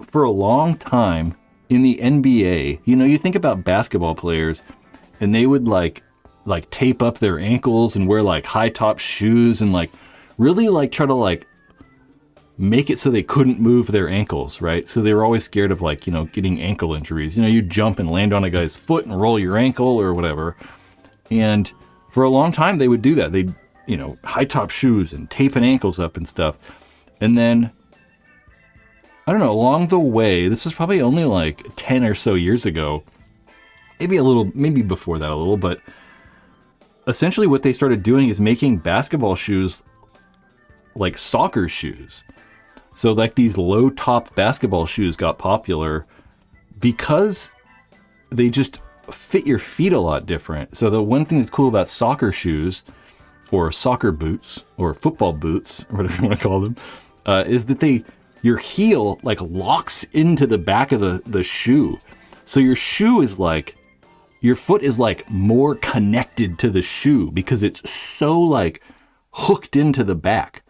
for a long time in the NBA, you think about basketball players and they would like tape up their ankles and wear like high top shoes and like really like try to like make it so they couldn't move their ankles, right? So they were always scared of like, getting ankle injuries. You jump and land on a guy's foot and roll your ankle or whatever. And for a long time they would do that. They'd, high top shoes and taping ankles up and stuff. And then, I don't know, along the way, this was probably only like 10 or so years ago, maybe before that a little, but essentially what they started doing is making basketball shoes like soccer shoes. So like these low top basketball shoes got popular because they just fit your feet a lot different. So the one thing that's cool about soccer shoes or soccer boots or football boots or whatever you want to call them is that your heel like locks into the back of the shoe. So your shoe is like, your foot is like more connected to the shoe because it's so like hooked into the back.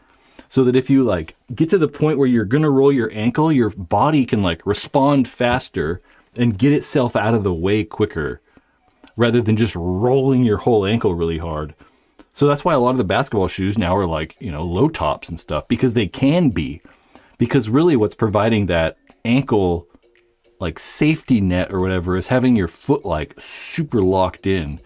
So that if you like get to the point where you're gonna roll your ankle, your body can like respond faster and get itself out of the way quicker rather than just rolling your whole ankle really hard. So that's why a lot of the basketball shoes now are like, low tops and stuff because they can be. Because really what's providing that ankle like safety net or whatever is having your foot like super locked in.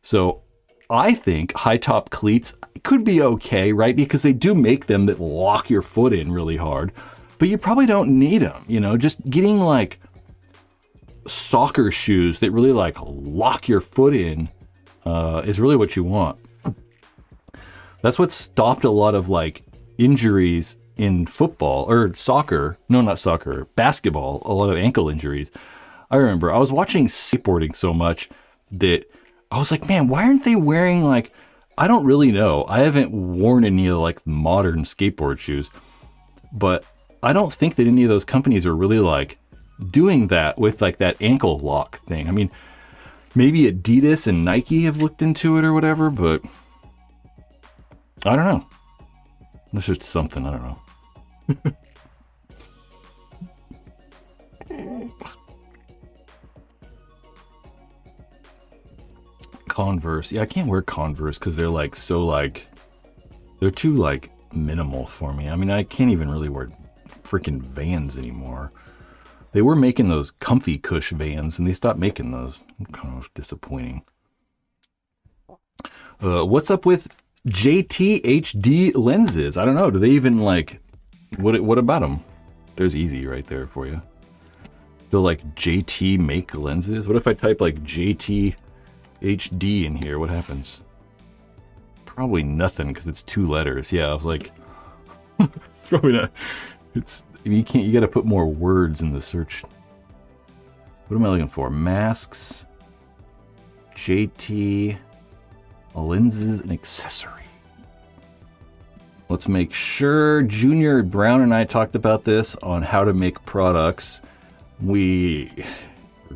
So I think high top cleats could be okay, right? Because they do make them that lock your foot in really hard, but you probably don't need them, just getting like soccer shoes that really like lock your foot in is really what you want. That's what stopped a lot of like injuries in football or soccer. No, not soccer, basketball, a lot of ankle injuries. I remember I was watching skateboarding so much that I was like, man, why aren't they wearing like, I don't really know. I haven't worn any of like modern skateboard shoes, but I don't think that any of those companies are really like doing that with like that ankle lock thing. I mean, maybe Adidas and Nike have looked into it or whatever, but I don't know. That's just something, I don't know. Converse. Yeah, I can't wear Converse because they're like so like they're too like minimal for me. I mean, I can't even really wear freaking Vans anymore. They were making those comfy cush Vans and they stopped making those. Kind of disappointing. What's up with JTHD lenses? I don't know. Do they even like what about them? There's easy right there for you. They'll like JT make lenses. What if I type like JT HD in here? What happens? Probably nothing because it's 2 letters. Yeah, I was like, it's probably not. It's you can't. You got to put more words in the search. What am I looking for? Masks, JT, lenses, and accessory. Let's make sure. Junior Brown and I talked about this on how to make products. We're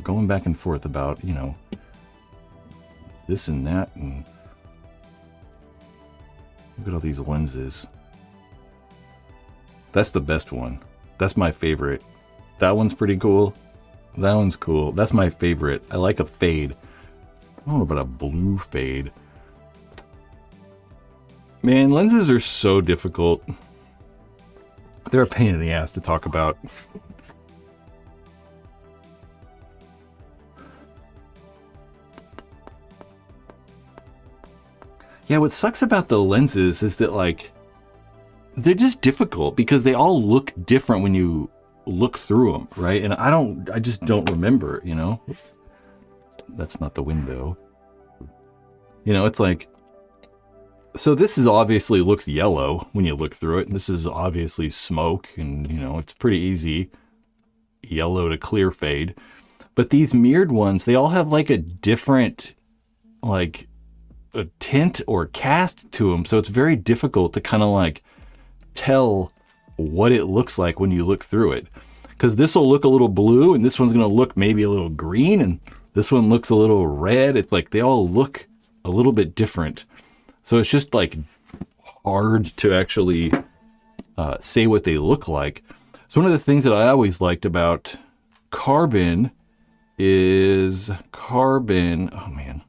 going back and forth about, you know, this and that, and look at all these lenses. That's the best one. That's my favorite. That one's pretty cool. That one's cool. That's my favorite. I like a fade. I don't know about a blue fade. Man, lenses are so difficult. They're a pain in the ass to talk about. Yeah, what sucks about the lenses is that, like, they're just difficult because they all look different when you look through them, right? And I just don't remember, you know? That's not the window. You know, it's like, so this is obviously looks yellow when you look through it. And this is obviously smoke and, you know, it's pretty easy yellow to clear fade. But these mirrored ones, they all have like a different, like, a tint or cast to them, so it's very difficult to kind of like tell what it looks like when you look through it, because this will look a little blue and this one's going to look maybe a little green and this one looks a little red. It's like they all look a little bit different, so it's just like hard to actually say what they look like. So one of the things that I always liked about Carbon is Carbon, oh man,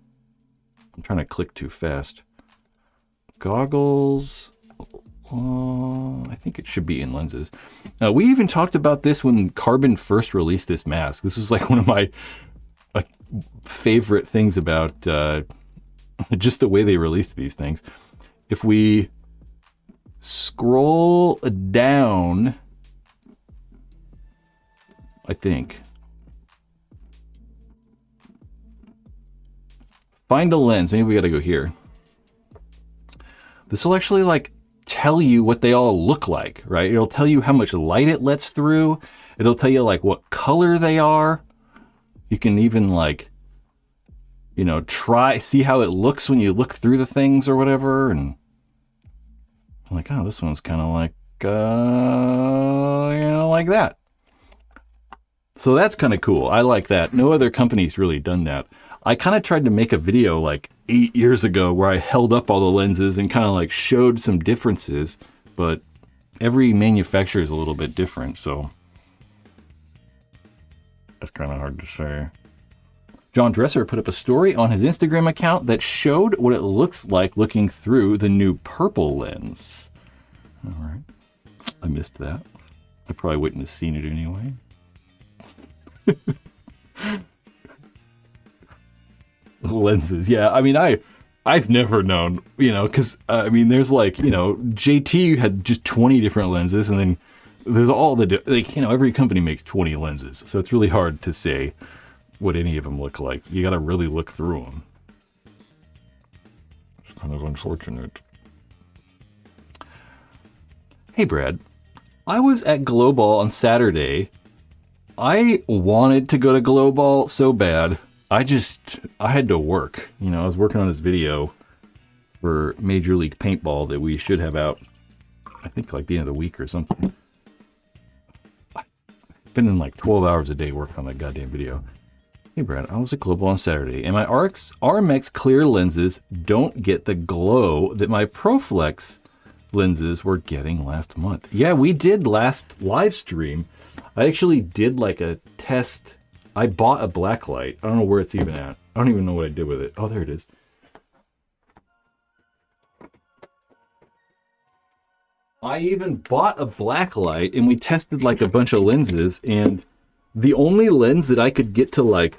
I'm trying to click too fast. Goggles. I think it should be in lenses. We even talked about this when Carbon first released this mask. This is like one of my favorite things about just the way they released these things. If we scroll down, I think. Find a lens. Maybe we got to go here. This will actually like tell you what they all look like, right? It'll tell you how much light it lets through. It'll tell you like what color they are. You can even like, you know, see how it looks when you look through the things or whatever. And I'm like, oh, this one's kind of like, you know, like that. So that's kind of cool. I like that. No other company's really done that. I kind of tried to make a video like 8 years ago where I held up all the lenses and kind of like showed some differences, but every manufacturer is a little bit different, so that's kind of hard to say. John Dresser put up a story on his Instagram account that showed what it looks like looking through the new purple lens. All right. I missed that. I probably wouldn't have seen it anyway. Lenses, yeah. I mean, I've never known, you know, because I mean, there's like, you know, JT had just 20 different lenses, and then there's all the like, you know, every company makes 20 lenses, so it's really hard to say what any of them look like. You got to really look through them. It's kind of unfortunate. Hey, Brad, I was at Global on Saturday. I wanted to go to Global so bad. I had to work. You know, I was working on this video for Major League Paintball that we should have out, I think, like the end of the week or something. I've been in like 12 hours a day working on that goddamn video. Hey, Brad, I was at Global on Saturday, and my RMX clear lenses don't get the glow that my ProFlex lenses were getting last month. Yeah, we did last live stream. I actually did like a test. I bought a black light. I don't know where it's even at. I don't even know what I did with it. Oh, there it is. I even bought a black light and we tested like a bunch of lenses, and the only lens that I could get to like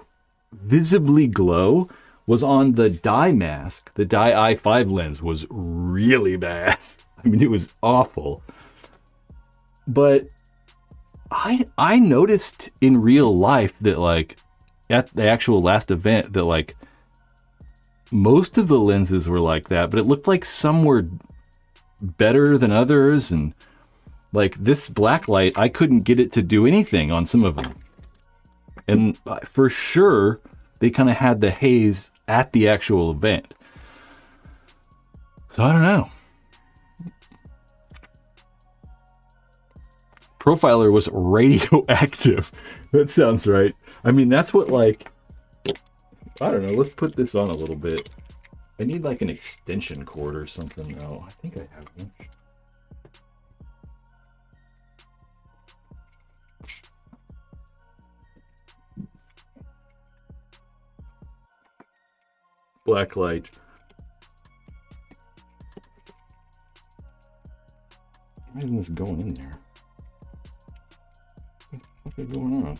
visibly glow was on the dye mask. The dye i5 lens was really bad. I mean, it was awful. But I noticed in real life that like at the actual last event that like most of the lenses were like that, but it looked like some were better than others, and like this black light, I couldn't get it to do anything on some of them. And for sure, they kind of had the haze at the actual event. So I don't know. Profiler was radioactive. That sounds right. I mean, that's what like, I don't know. Let's put this on a little bit. I need like an extension cord or something. No, I think I have one. Black light. Why isn't this going in there? What's going on?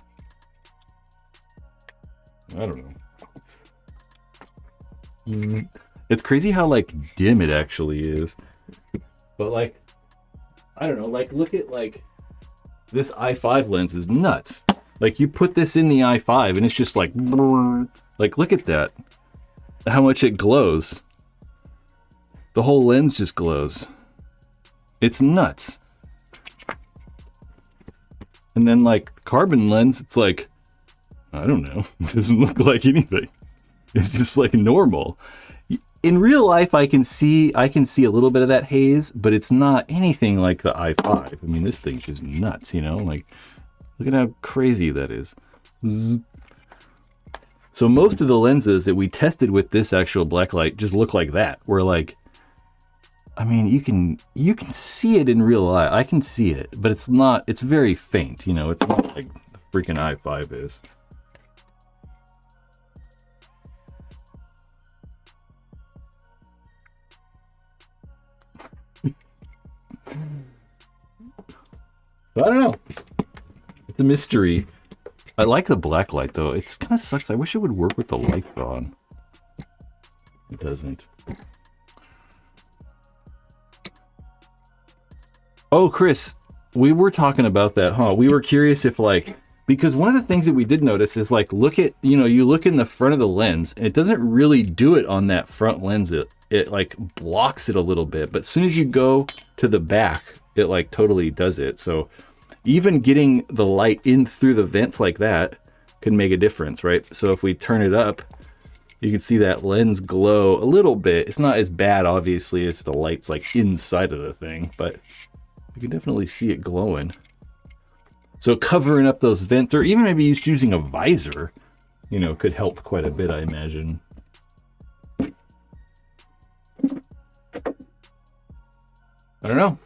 I don't know. It's crazy how like dim it actually is. But like, I don't know, like look at like this i5 lens is nuts. Like you put this in the i5 and it's just like look at that. How much it glows. The whole lens just glows. It's nuts. And then like carbon lens, it's like, I don't know, it doesn't look like anything. It's just like normal. In real life, I can see a little bit of that haze, but it's not anything like the i5. I mean, this thing's just nuts, you know? Like, look at how crazy that is. Zzz. So most of the lenses that we tested with this actual black light just look like that. Where like, I mean, you can see it in real life. I can see it, but it's not. It's very faint, you know. It's not like the freaking i5 is. I don't know. It's a mystery. I like the black light though. It's kind of sucks. I wish it would work with the lights on. It doesn't. Oh, Chris, we were talking about that, huh? We were curious if like, because one of the things that we did notice is like, look at, you know, you look in the front of the lens and it doesn't really do it on that front lens. It like blocks it a little bit, but as soon as you go to the back, it like totally does it. So even getting the light in through the vents like that can make a difference, right? So if we turn it up, you can see that lens glow a little bit. It's not as bad, obviously, if the light's like inside of the thing, but you can definitely see it glowing. So covering up those vents, or even maybe just using a visor, you know, could help quite a bit, I imagine. I don't know.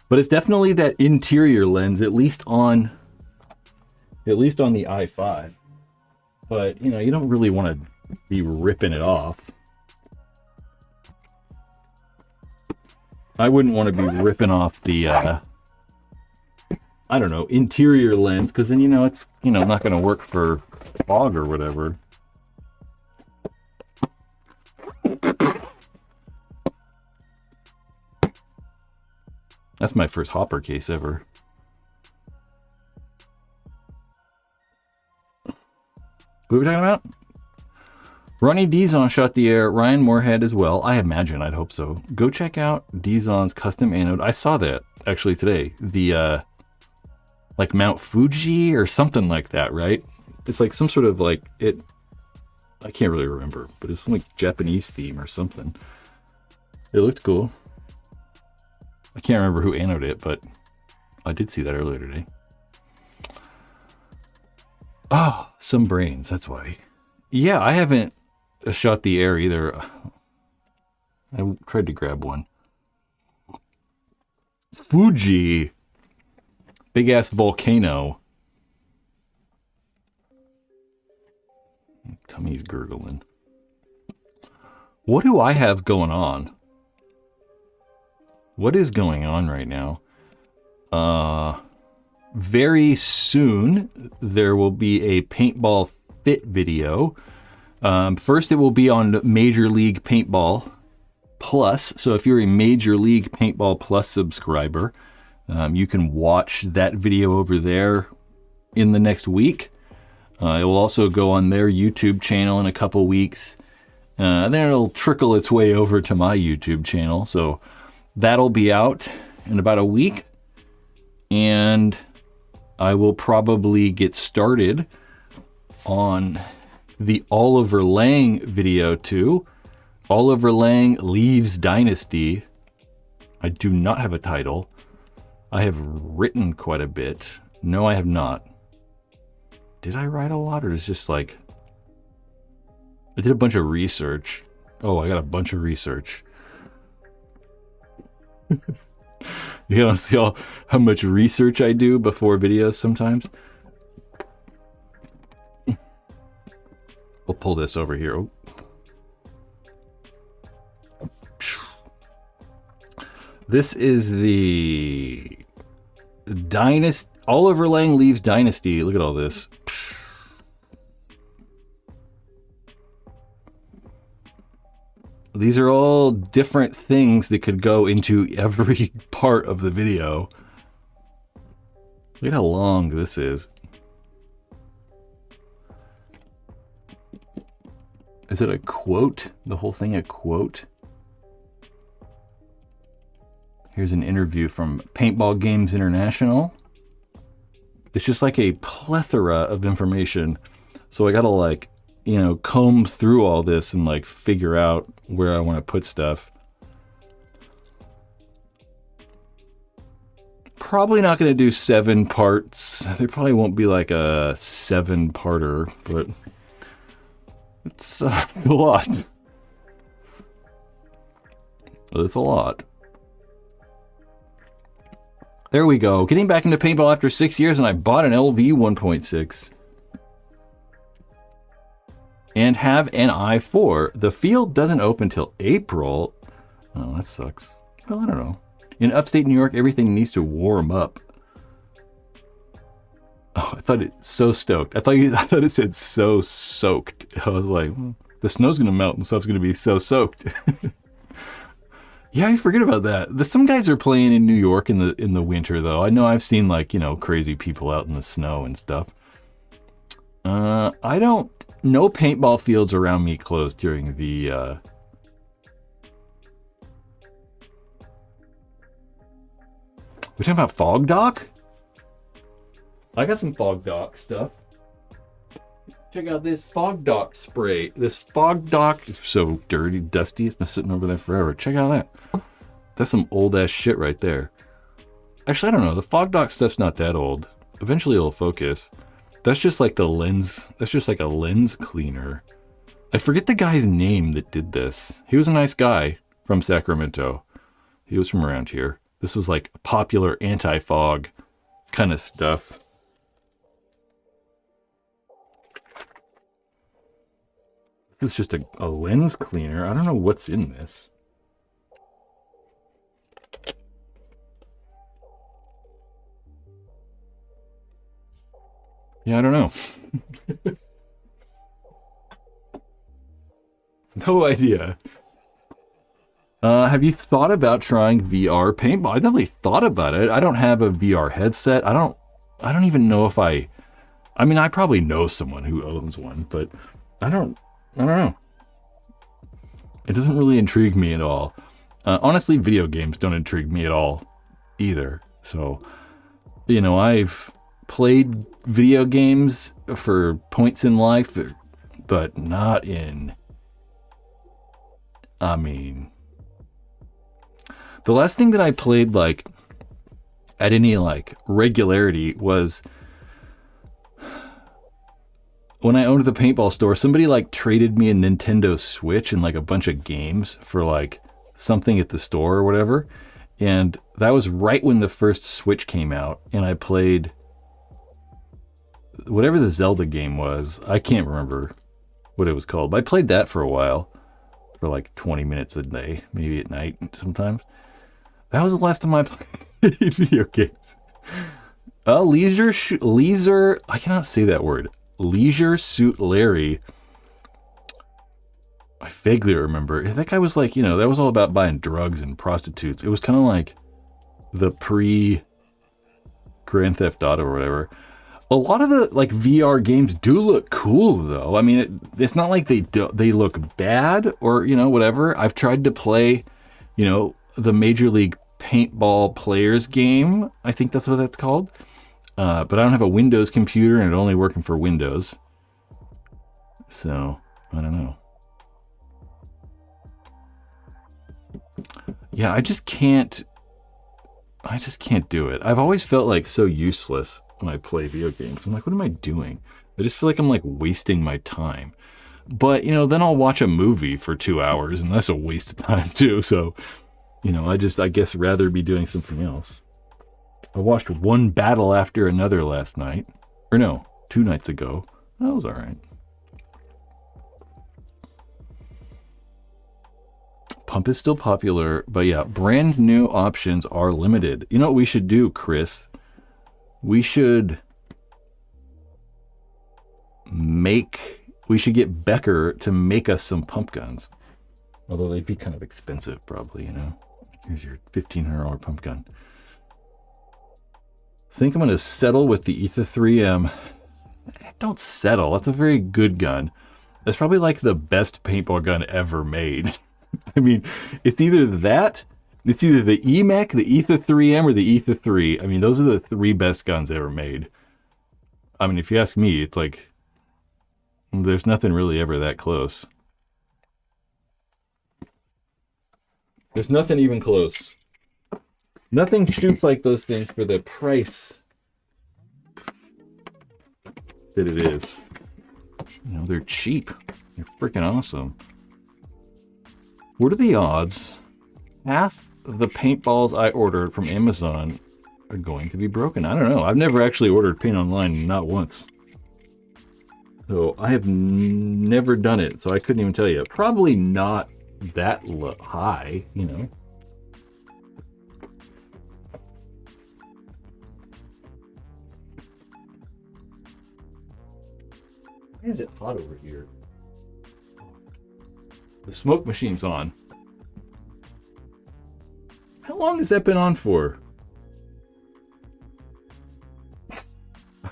But it's definitely that interior lens, at least on the i5. But, you know, you don't really want to be ripping it off. I wouldn't want to be ripping off the, I don't know, interior lens, because then, you know, it's, you know, not going to work for fog or whatever. That's my first hopper case ever. What were we talking about? Ronnie Dizon shot the air. Ryan Moorhead as well. I imagine. I'd hope so. Go check out Dizon's custom anode. I saw that actually today. The like Mount Fuji or something like that, right? It's like some sort of like it. I can't really remember, but it's some like Japanese theme or something. It looked cool. I can't remember who anoded it, but I did see that earlier today. Oh, some brains, that's why. Yeah, I haven't shot the air either. I tried to grab one. Fuji. Big ass volcano. Tummy's gurgling. What do I have going on? What is going on right now? Very soon there will be a paintball fit video. First it will be on Major League Paintball Plus. So if you're a Major League Paintball Plus subscriber, you can watch that video over there in the next week. It will also go on their YouTube channel in a couple weeks. Then it'll trickle its way over to my YouTube channel. So that'll be out in about a week. And I will probably get started on the Oliver Lang video too. Oliver Lang Leaves Dynasty. I do not have a title. I have written quite a bit. No, I have not. Did I write a lot, or is it just like... I did a bunch of research. Oh, I got a bunch of research. You don't see how much research I do before videos sometimes. We'll pull this over here. Oh. This is the Dynasty. Oliver Lang Leaves Dynasty. Look at all this. These are all different things that could go into every part of the video. Look at how long this is. Is it a quote? The whole thing a quote? Here's an interview from Paintball Games International. It's just like a plethora of information. So I gotta like, you know, comb through all this and like figure out where I want to put stuff. Probably not going to do 7 parts. There probably won't be like a 7-parter, but it's a lot. It's a lot. There we go. Getting back into paintball after 6 years, and I bought an LV 1.6. And have an i4. The field doesn't open till April. Oh, that sucks. Well, I don't know. In upstate New York, everything needs to warm up. Oh, I thought it so stoked. I thought it said so soaked. I was like, well, the snow's gonna melt and stuff's gonna be so soaked. Yeah, I forget about that. Some guys are playing in New York in the winter though. I know I've seen like, you know, crazy people out in the snow and stuff. No paintball fields around me closed during the we're talking about fog dock? I got some fog dock stuff. Check out this fog dock spray. This fog dock is so dirty, dusty. It's been sitting over there forever. Check out that. That's some old ass shit right there. Actually, I don't know. The fog dock stuff's not that old. Eventually it'll focus. That's just like the lens. That's just like a lens cleaner. I forget the guy's name that did this. He was a nice guy from Sacramento. He was from around here. This was like popular anti-fog kind of stuff. This is just a lens cleaner. I don't know what's in this. Yeah, I don't know. No idea. Have you thought about trying VR paintball? I definitely thought about it. I don't have a VR headset. I don't even know if I mean, I probably know someone who owns one, but I don't know. It doesn't really intrigue me at all. Honestly, video games don't intrigue me at all either. So, you know, I've played video games for points in life, but not in... I mean... The last thing that I played, like, at any, like, regularity was... When I owned the paintball store, somebody, like, traded me a Nintendo Switch and, like, a bunch of games for, like, something at the store or whatever. And that was right when the first Switch came out, and I played whatever the Zelda game was. I can't remember what it was called, but I played that for a while, for like 20 minutes a day, maybe at night sometimes. That was the last time I played video games. Leisure, I cannot say that word. Leisure Suit Larry. I vaguely remember. That guy was like, that was all about buying drugs and prostitutes. It was kind of like the pre-Grand Theft Auto or whatever. A lot of the like VR games do look cool though. I mean, it's not like they look bad or whatever. I've tried to play, the Major League Paintball Players game. I think that's what that's called. But I don't have a Windows computer and it's only working for Windows. So I don't know. Yeah, I just can't do it. I've always felt like so useless when I play video games. I'm like, what am I doing? I just feel like I'm like wasting my time. But, then I'll watch a movie for 2 hours and that's a waste of time too. So, I guess rather be doing something else. I watched one battle after another last night. Or no, 2 nights ago. That was all right. Pump is still popular, but yeah, brand new options are limited. You know what we should do, Chris? We should get Becker to make us some pump guns. Although they'd be kind of expensive, probably, Here's your $1,500 pump gun. I think I'm going to settle with the Ether 3M. Don't settle. That's a very good gun. That's probably like the best paintball gun ever made. I mean, it's either the EMEC, the Ether 3M, or the Ether 3. I mean, those are the 3 best guns ever made. I mean, if you ask me, it's like, there's nothing really ever that close. There's nothing even close. Nothing shoots like those things for the price that it is. They're cheap. They're freaking awesome. What are the odds half the paintballs I ordered from Amazon are going to be broken? I don't know. I've never actually ordered paint online, not once. So I have never done it, so I couldn't even tell you. Probably not that high, Why is it hot over here? The smoke machine's on. How long has that been on for?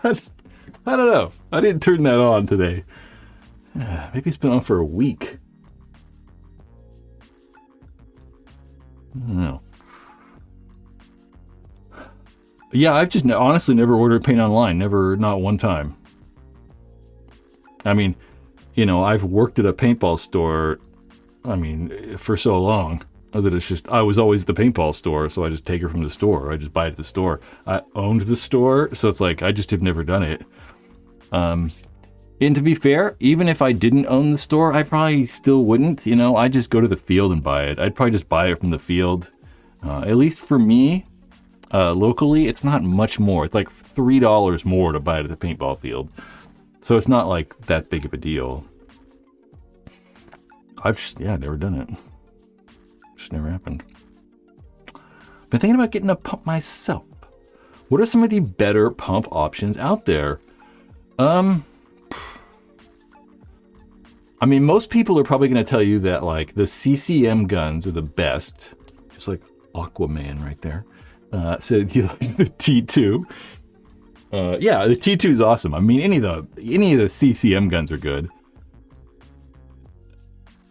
I don't know. I didn't turn that on today. Maybe it's been on for a week. I don't know. Yeah, I've just honestly never ordered paint online. Not one time. I mean, I've worked at a paintball store, for so long that it's just, I was always the paintball store, so I just take it from the store. I just buy it at the store. I owned the store, so it's like, I just have never done it. And to be fair, even if I didn't own the store, I probably still wouldn't. I just go to the field and buy it. I'd probably just buy it from the field. At least for me, locally, it's not much more. It's like $3 more to buy it at the paintball field. So it's not like that big of a deal. I've just, never done it. Just never happened. Been thinking about getting a pump myself. What are some of the better pump options out there? Most people are probably going to tell you that like the CCM guns are the best. Just like Aquaman right there. So you like the T2. Yeah, the T2 is awesome. Any of the CCM guns are good.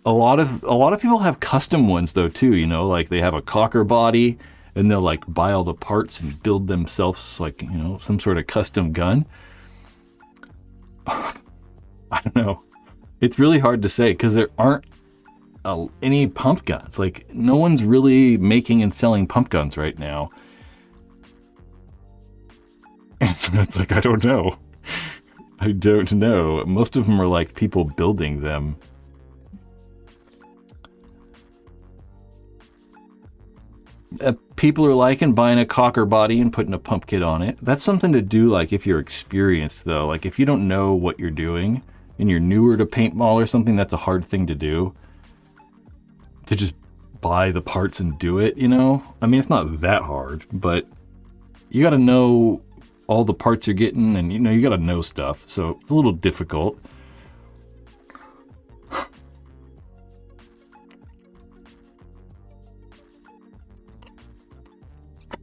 A lot of people have custom ones though too. Like they have a cocker body, and they'll like buy all the parts and build themselves like some sort of custom gun. I don't know. It's really hard to say because there aren't any pump guns. Like no one's really making and selling pump guns right now. So it's like, I don't know. I don't know. Most of them are like people building them. People are liking buying a cocker body and putting a pump kit on it. That's something to do, like, if you're experienced, though. Like, if you don't know what you're doing and you're newer to paintball or something, that's a hard thing to do. To just buy the parts and do it, you know? I mean, it's not that hard, but you got to know all the parts you're getting, and, you know, you got to know stuff. So it's a little difficult.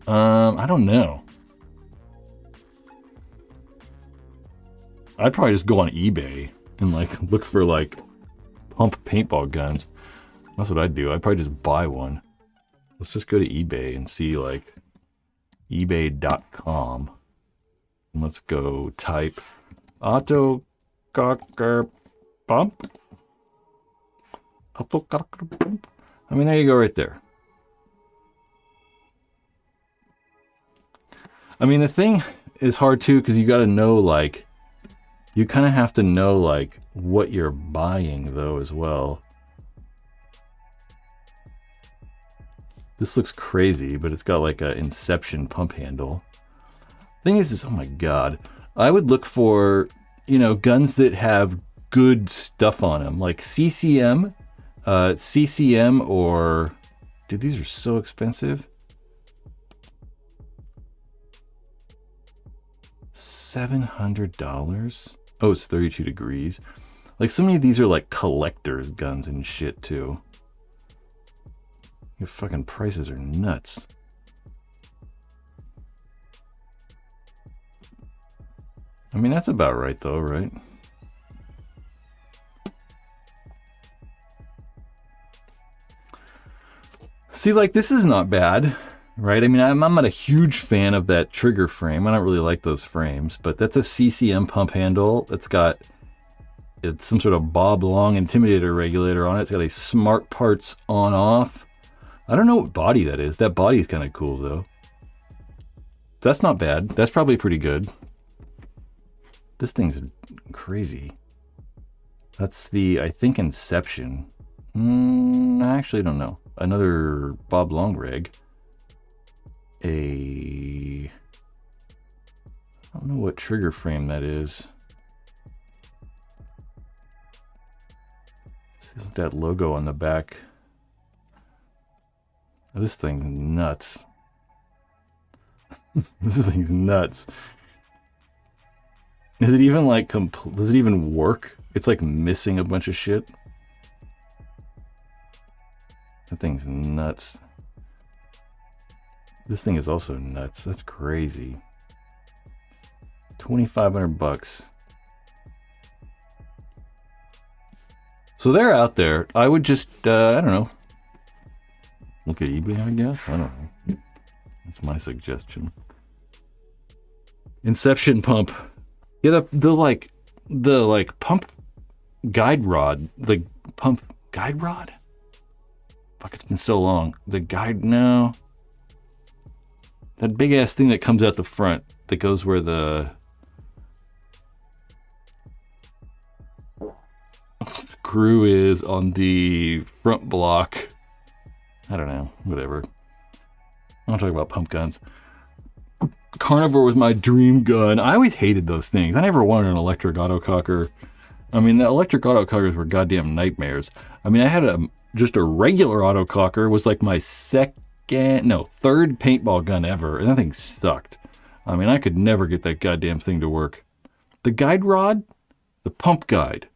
I don't know. I'd probably just go on eBay and like look for like pump paintball guns. That's what I'd do. I'd probably just buy one. Let's just go to eBay and see like ebay.com. And let's go type auto cocker pump. Auto cocker pump. I mean, there you go right there. I mean, the thing is hard too, because you got to know, like, you kind of have to know, like, what you're buying, though, as well. This looks crazy, but it's got, like, a Inception pump handle. Thing is, oh my god. I would look for, you know, guns that have good stuff on them, like CCM, CCM, or... Dude, these are so expensive. $700? Oh, it's 32 degrees. Like, so many of these are like collector's guns and shit too. Your fucking prices are nuts. I mean, that's about right though, right? See, like, this is not bad. Right? I mean, I'm not a huge fan of that trigger frame. I don't really like those frames, but that's a CCM pump handle. It's some sort of Bob Long intimidator regulator on it. It's got a smart parts on off. I don't know what body that is. That body is kind of cool though. That's not bad. That's probably pretty good. This thing's crazy. That's the, I think, Inception. I actually don't know. Another Bob Long rig. I don't know what trigger frame that is. See that logo on the back. Oh, this thing's nuts. This thing's nuts. Is it even like does it even work? It's like missing a bunch of shit. That thing's nuts. This thing is also nuts. That's crazy. 2,500 bucks. So they're out there. I would just, I don't know. Look at eBay, I guess. I don't know. That's my suggestion. Inception pump. Yeah, the pump guide rod. The pump guide rod? Fuck, it's been so long. The guide, no. That big ass thing that comes out the front that goes where the screw is on the front block. I don't know, whatever. I don't talk about pump guns. Carnivore was my dream gun. I always hated those things. I never wanted an electric autococker. I mean, the electric autocockers were goddamn nightmares. I mean, I had just a regular autococker was like my third paintball gun ever, and that thing sucked. I mean, I could never get that goddamn thing to work. The guide rod, the pump guide.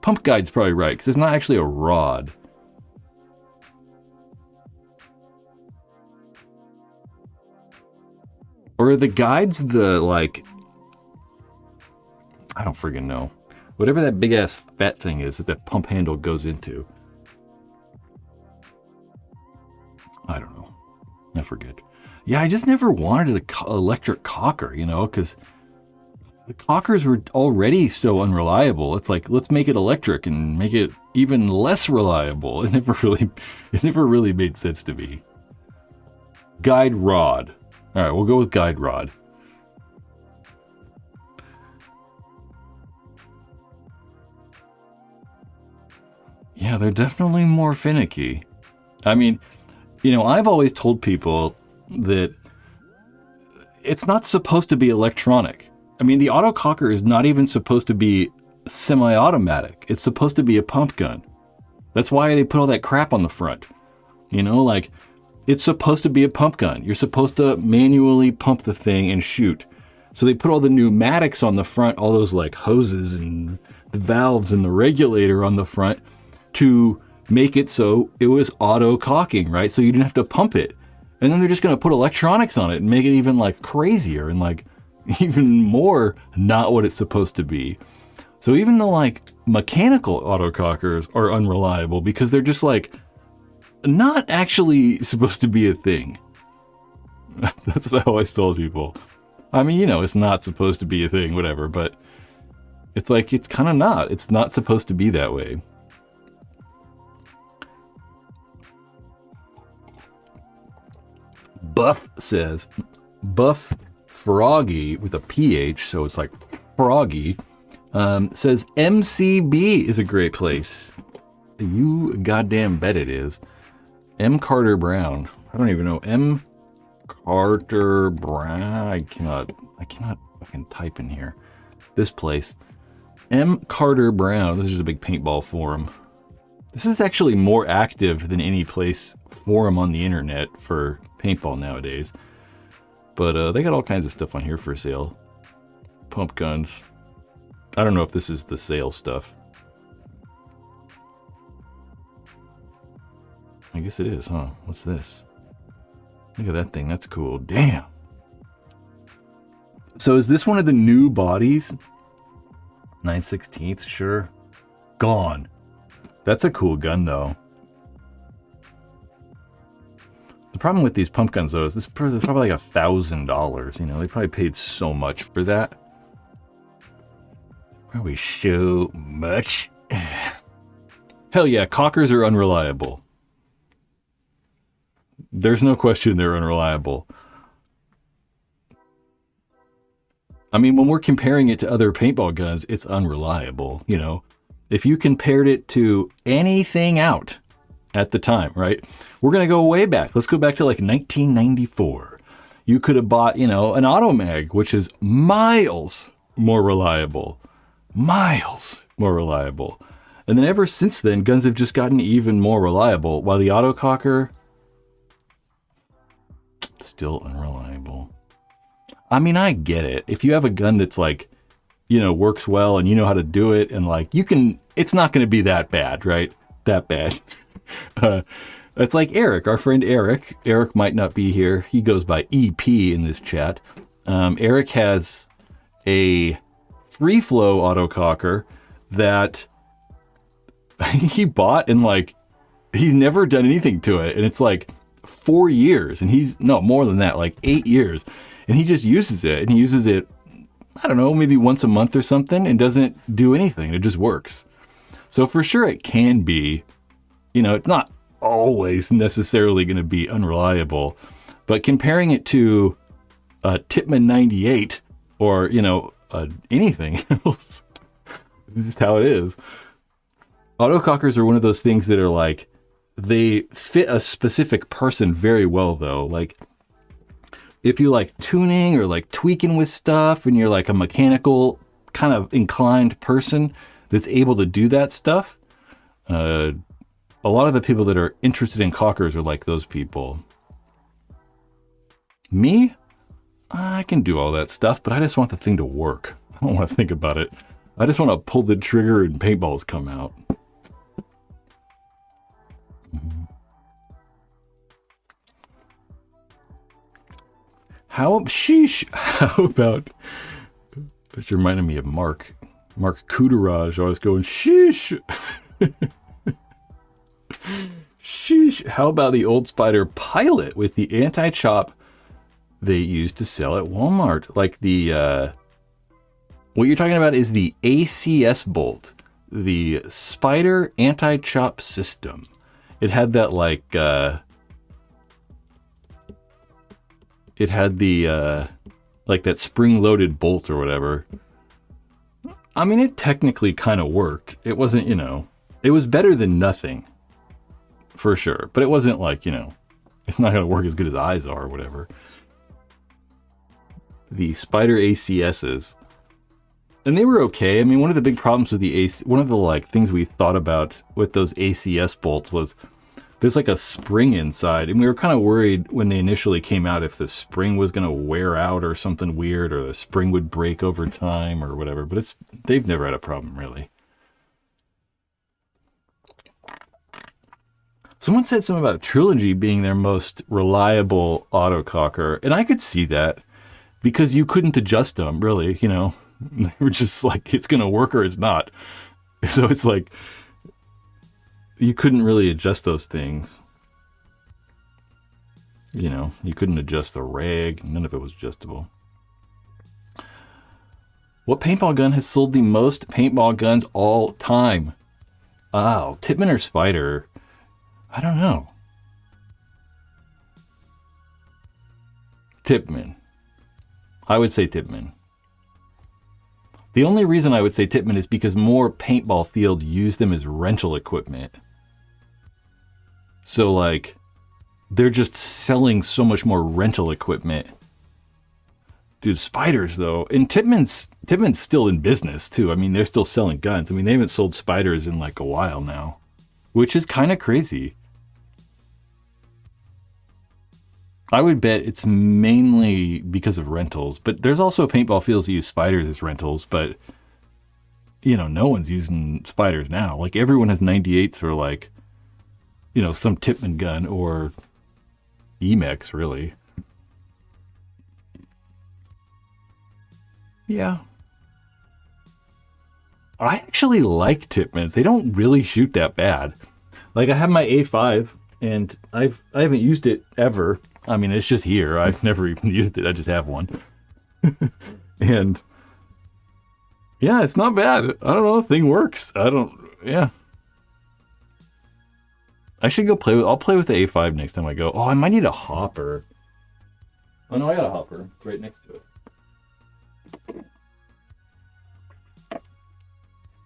Pump guide's probably right, because it's not actually a rod. Or are the guides the, like... I don't friggin' know. Whatever that big ass fat thing is that pump handle goes into. I don't know. I forget. Yeah, I just never wanted an electric cocker, you know, because the cockers were already so unreliable. It's like, let's make it electric and make it even less reliable. It never really made sense to me. Guide rod. All right, we'll go with guide rod. Yeah, they're definitely more finicky. I mean, I've always told people that it's not supposed to be electronic. I mean, the autococker is not even supposed to be semi-automatic. It's supposed to be a pump gun. That's why they put all that crap on the front. Like, it's supposed to be a pump gun. You're supposed to manually pump the thing and shoot. So they put all the pneumatics on the front, all those like hoses and the valves and the regulator on the front to make it so it was auto cocking, right? So you didn't have to pump it. And then they're just going to put electronics on it and make it even like crazier and like even more not what it's supposed to be. So even the like mechanical autocockers are unreliable because they're just like not actually supposed to be a thing. That's what I always told people. I mean, it's not supposed to be a thing, whatever, but it's like, it's kind of not. It's not supposed to be that way. Buff says, Buff Froggy with a PH, so it's like Froggy, says MCB is a great place. You goddamn bet it is. M. Carter Brown. I don't even know. M. Carter Brown. I cannot fucking type in here. This place. M. Carter Brown. This is just a big paintball forum. This is actually more active than any forum on the internet for paintball nowadays. But they got all kinds of stuff on here for sale. Pump guns. I don't know if this is the sale stuff. I guess it is, huh? What's this? Look at that thing. That's cool. Damn. So is this one of the new bodies? 9/16, sure. Gone. That's a cool gun, though. The problem with these pump guns, though, is this is probably like $1,000. They probably paid so much for that. Probably so much. Hell yeah, cockers are unreliable. There's no question they're unreliable. I mean, when we're comparing it to other paintball guns, it's unreliable, If you compared it to anything out at the time, right? We're going to go way back. Let's go back to like 1994. You could have bought, an Automag, which is miles more reliable. Miles more reliable. And then ever since then, guns have just gotten even more reliable, while the autococker, still unreliable. I mean, I get it. If you have a gun that's like, works well and you know how to do it and like it's not going to be that bad, right? That bad. It's like Eric, our friend Eric. Eric might not be here. He goes by EP in this chat. Eric has a free flow autococker that he bought and like he's never done anything to it, and it's like 4 years, and more than that, like 8 years, and he just uses it, and he uses it, I don't know, maybe once a month or something, and doesn't do anything. It just works. So for sure it can be, it's not always necessarily going to be unreliable, but comparing it to a Tippmann 98 or anything else, it's just how it is. Autocockers are one of those things that are like, they fit a specific person very well, though. Like, if you like tuning or like tweaking with stuff and you're like a mechanical kind of inclined person that's able to do that stuff, a lot of the people that are interested in cockers are like those people. Me? I can do all that stuff, but I just want the thing to work. I don't want to think about it. I just want to pull the trigger and paintballs come out. How about, this reminded me of Mark Kuderaj. I was going, sheesh. Sheesh. How about the old Spider Pilot with the anti-chop they used to sell at Walmart? Like the, what you're talking about is the ACS bolt, the Spider anti-chop system. It had that like, it had the, like that spring-loaded bolt or whatever. I mean, it technically kind of worked. It wasn't, It was better than nothing, for sure. But it wasn't like, it's not going to work as good as eyes are or whatever. The Spider ACSs. And they were okay. I mean, one of the big problems with the one of the things we thought about with those ACS bolts was there's like a spring inside. And we were kind of worried when they initially came out if the spring was going to wear out or something weird, or the spring would break over time or whatever. But they've never had a problem, really. Someone said something about Trilogy being their most reliable autococker. And I could see that because you couldn't adjust them, really, They were just like, it's going to work or it's not. So it's like, you couldn't really adjust those things. You couldn't adjust the rag. None of it was adjustable. What paintball gun has sold the most paintball guns all time? Oh, Tippmann or Spider? I don't know. Tippmann. I would say Tippmann. The only reason I would say Tippmann is because more paintball fields use them as rental equipment. So, they're just selling so much more rental equipment. Dude, Spiders, though. And Tippmann's still in business, too. I mean, they're still selling guns. I mean, they haven't sold Spiders in, a while now. Which is kind of crazy. I would bet it's mainly because of rentals, but there's also paintball fields that use Spiders as rentals, but, no one's using Spiders now. Everyone has 98s for, some Tippmann gun or Emex, really. Yeah. I actually like Tippmanns. They don't really shoot that bad. I have my A5, and I haven't used it ever. I mean, it's just here. I've never even used it. I just have one. And yeah, it's not bad. I don't know. The thing works. Yeah. I should go I'll play with the A5 next time I go. Oh, I might need a hopper. Oh no, I got a hopper. It's right next to it.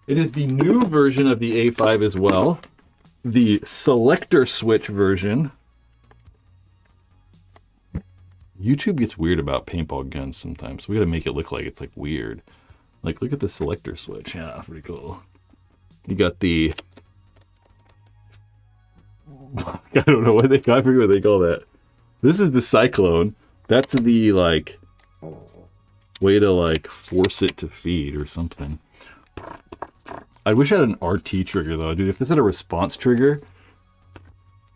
It is the new version of the A5 as well. The selector switch version. YouTube gets weird about paintball guns sometimes. We gotta make it look like it's weird. Look at the selector switch. Yeah, pretty cool. You got the... I don't know what I forget what they call that. This is the Cyclone. That's the, way to, force it to feed or something. I wish I had an RT trigger, though. Dude, if this had a response trigger,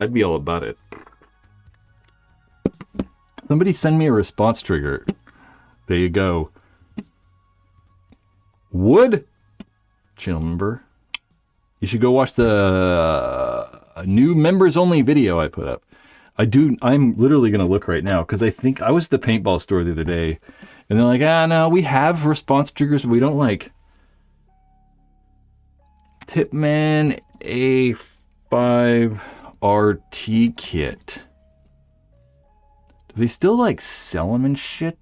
I'd be all about it. Somebody send me a response trigger. There you go. Wood channel member. You should go watch the new members only video I put up. I'm literally going to look right now because I think I was at the paintball store the other day and they're like, no, we have response triggers, but we don't Tippmann A5 RT kit. Do they still sell them and shit?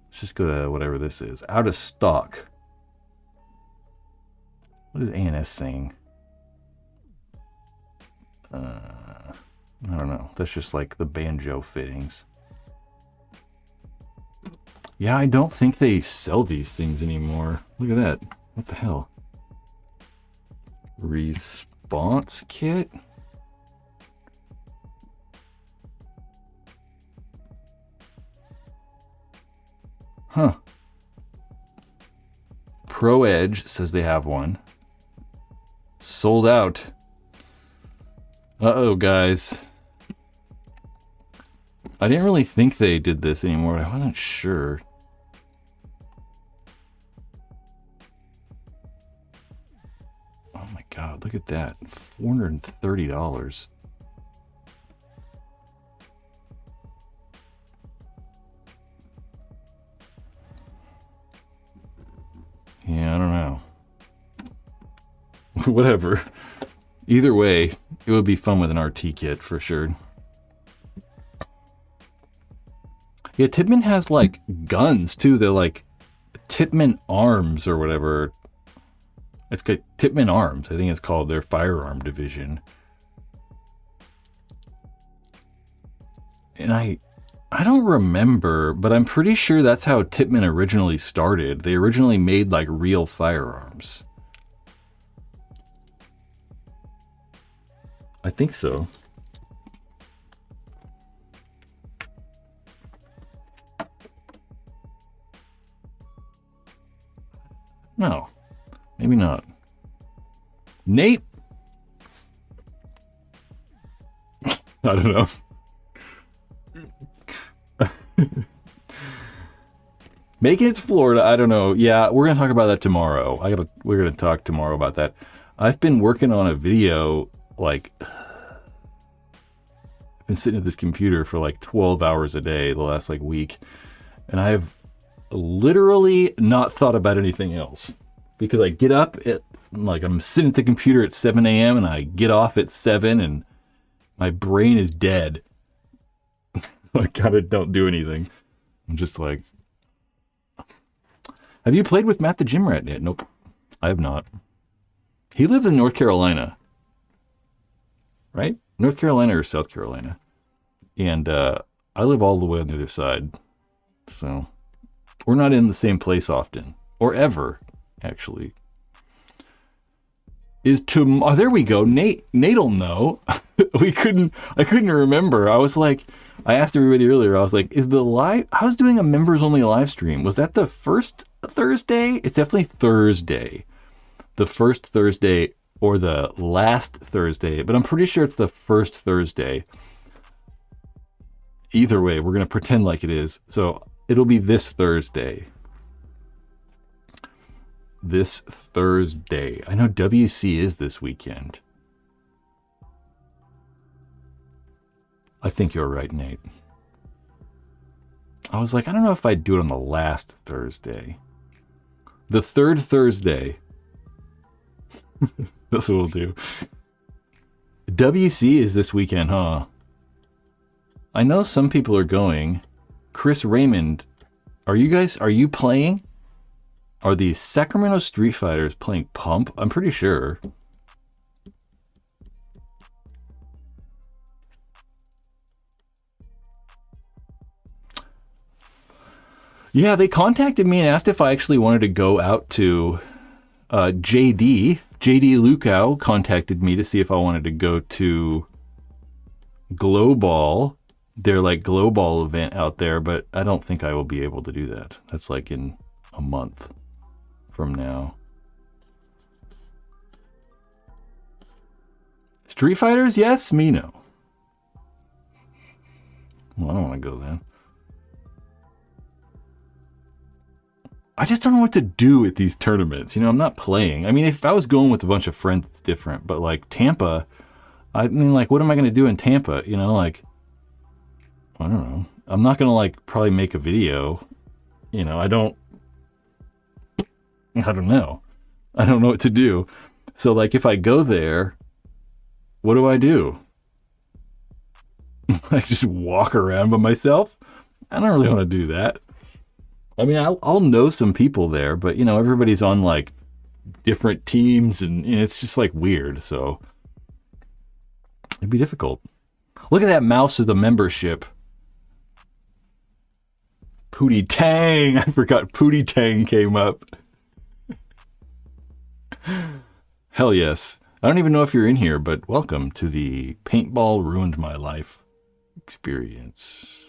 Let's just go to whatever this is. Out of stock. What is ANS saying? I don't know. That's just the banjo fittings. Yeah, I don't think they sell these things anymore. Look at that. What the hell? Response kit? Huh. Pro Edge says they have one. Sold out. Uh-oh, guys. I didn't really think they did this anymore. I wasn't sure. Oh my god, look at that. $430. Yeah, I don't know. Whatever. Either way, it would be fun with an RT kit for sure. Yeah, Tippmann has guns too. They're Tippmann arms or whatever. It's got Tippmann Arms. I think it's called their firearm division. And I don't remember, but I'm pretty sure that's how Tippmann originally started. They originally made like real firearms. I think so. No, maybe not. Nate? I don't know. Making it to Florida, I don't know. Yeah, we're gonna talk about that tomorrow. We're gonna talk tomorrow about that. I've been working on a video, like, I've been sitting at this computer for like 12 hours a day the last like week, and I've literally not thought about anything else, because I get up at, like, I'm sitting at the computer at 7 a.m. and I get off at 7 and my brain is dead. I kind of don't do anything. I'm just like, have you played with Matt the Gym Rat yet? Nope, I have not. He lives in North Carolina, right? North Carolina or South Carolina. And I live all the way on the other side. So we're not in the same place often, or ever, actually. Oh, there we go. Nate'll know. I couldn't remember. I was like, I asked everybody earlier, I was like, I was doing a members only live stream. Was that the first Thursday? It's definitely Thursday. The first Thursday or the last Thursday, but I'm pretty sure it's the first Thursday. Either way, we're going to pretend like it is. So it'll be this Thursday. This Thursday. I know WC is this weekend. I think you're right, Nate. I was like, I don't know if I'd do it on the last Thursday. The third Thursday. That's what we'll do. WC is this weekend, huh? I know some people are going. Chris Raymond, are you playing? Are the Sacramento Street Fighters playing Pump? I'm pretty sure. Yeah, they contacted me and asked if I actually wanted to go out to JD Lukow contacted me to see if I wanted to go to Global, their like Global event out there, but I don't think I will be able to do that. That's like in a month from now. Street Fighters, yes, me no. Well, I don't want to go then. I just don't know what to do at these tournaments. You know, I'm not playing. I mean, if I was going with a bunch of friends, it's different. But like Tampa, I mean, like, what am I going to do in Tampa? You know, like, I don't know. I'm not going to like probably make a video. You know, I don't know. I don't know what to do. So like, if I go there, what do? I just walk around by myself? I don't really want to do that. I mean, I'll know some people there, but, you know, everybody's on, like, different teams, and you know, it's just, like, weird, so it'd be difficult. Look at that mouse as a membership. Pootie Tang! I forgot Pootie Tang came up. Hell yes. I don't even know if you're in here, but welcome to the Paintball Ruined My Life experience.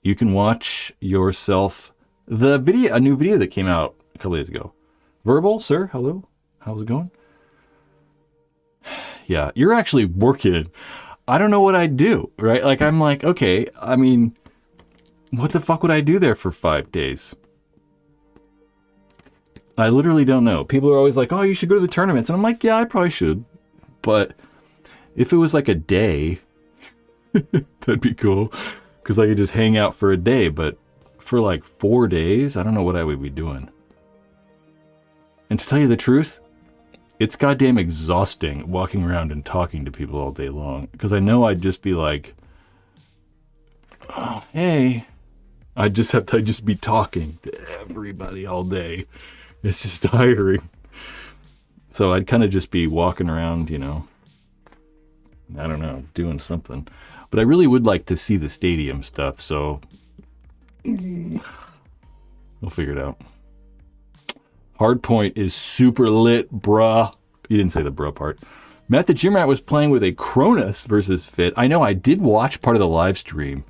You can watch yourself a new video that came out a couple days ago. Verbal, sir, hello. How's it going? Yeah, you're actually working. I don't know what I'd do, right? Like, I'm like, okay, I mean, what the fuck would I do there for 5 days? I literally don't know. People are always like, oh, you should go to the tournaments. And I'm like, yeah, I probably should. But if it was like a day, that'd be cool. Because I could just hang out for a day, but for like 4 days, I don't know what I would be doing. And to tell you the truth, it's goddamn exhausting walking around and talking to people all day long. Because I know I'd just be like, oh, hey. I'd just be talking to everybody all day. It's just tiring. So I'd kind of just be walking around, I don't know, doing something. But I really would like to see the stadium stuff, so we'll figure it out. Hardpoint is super lit, bruh. You didn't say the bruh part. Matt the Gym Rat was playing with a Cronus versus Fit. I know, I did watch part of the live stream.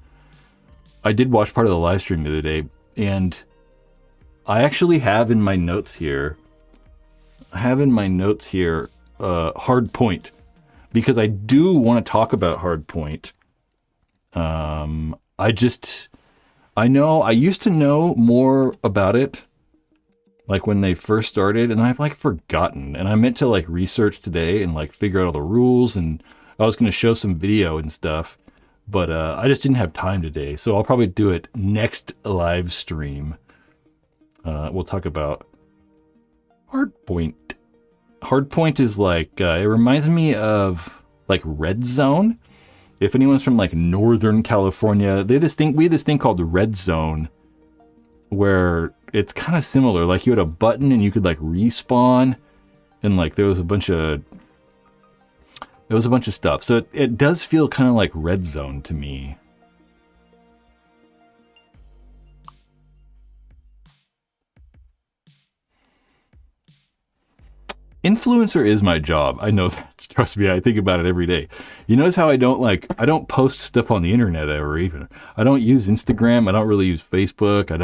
The other day, and I actually have in my notes here, Hardpoint, because I do want to talk about Hardpoint. I know, I used to know more about it, like when they first started, and I've like forgotten, and I meant to like research today and like figure out all the rules, and I was going to show some video and stuff, but I just didn't have time today, so I'll probably do it next live stream. We'll talk about Hardpoint. Hardpoint is like, it reminds me of like Red Zone. If anyone's from like Northern California, we had this thing called Red Zone, where it's kind of similar. Like you had a button and you could like respawn, and like there was a bunch of stuff. So it does feel kind of like Red Zone to me. Influencer is my job. I know that. Trust me, I think about it every day. You notice how I don't post stuff on the internet ever even. I don't use Instagram. I don't really use Facebook. I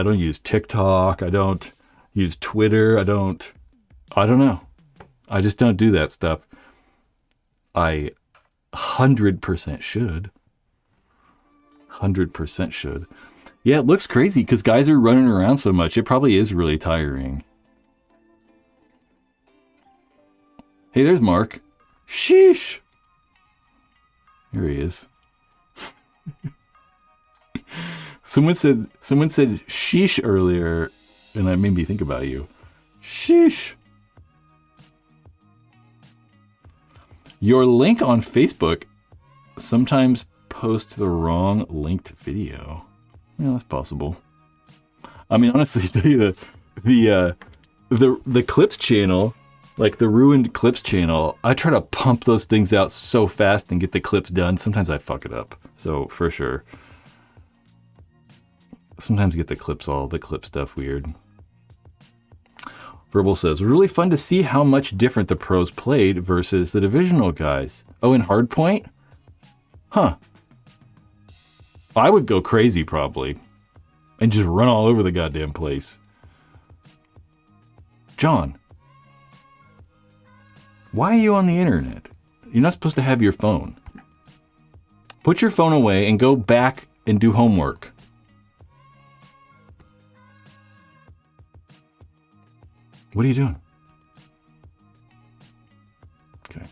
don't use TikTok. I don't use Twitter. I don't know. I just don't do that stuff. I 100% should. 100% should. Yeah, it looks crazy because guys are running around so much. It probably is really tiring. Hey, there's Mark. Sheesh. Here he is. Someone said sheesh earlier, and that made me think about you. Sheesh. Your link on Facebook sometimes posts the wrong linked video. Yeah, that's possible. I mean, honestly, to tell you the clips channel, like the ruined clips channel, I try to pump those things out so fast and get the clips done. Sometimes I fuck it up. So for sure. Sometimes get the clip stuff weird. Verbal says, really fun to see how much different the pros played versus the divisional guys. Oh, in Hardpoint? Huh. I would go crazy probably. And just run all over the goddamn place. John. Why are you on the internet? You're not supposed to have your phone. Put your phone away and go back and do homework. What are you doing? Okay.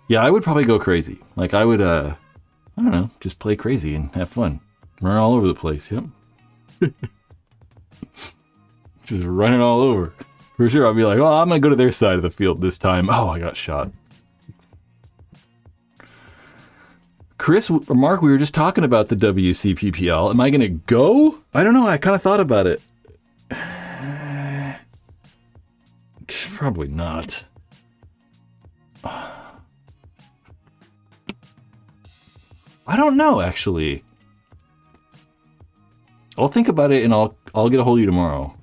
Yeah, I would probably go crazy. Like I would, I don't know, just play crazy and have fun. Run all over the place, yep. Just running all over. For sure, I'll be like, oh, I'm going to go to their side of the field this time. Oh, I got shot. Chris or Mark, we were just talking about the WCPPL. Am I going to go? I don't know. I kind of thought about it. Probably not. I don't know, actually. I'll think about it and I'll get a hold of you tomorrow.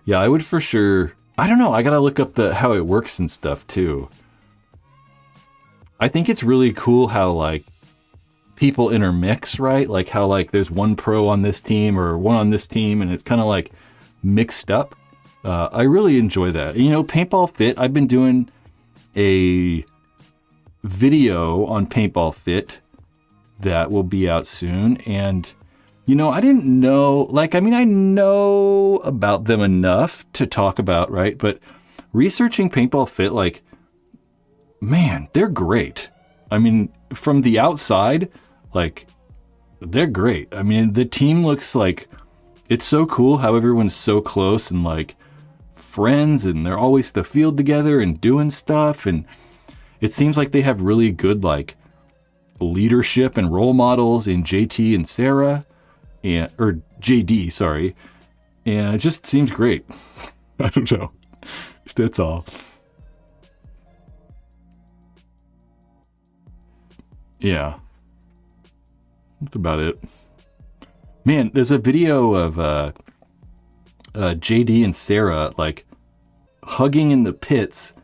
Yeah, I would for sure. I don't know. I gotta look up how it works and stuff too. I think it's really cool how like people intermix, right? Like how like there's one pro on this team or one on this team, and it's kind of like mixed up. I really enjoy that. You know, Paintball Fit. I've been doing a video on Paintball Fit that will be out soon, and you know, I didn't know, like, I mean, I know about them enough to talk about, right? But researching Paintball Fit, like, man, they're great. I mean, from the outside, like, they're great. I mean, the team looks like, it's so cool how everyone's so close and, like, friends, and they're always in the field together and doing stuff. And it seems like they have really good, like, leadership and role models in JT and Sarah. and or JD, sorry, and it just seems great. I don't know. That's all. Yeah, that's about it. Man, there's a video of JD and Sarah like hugging in the pits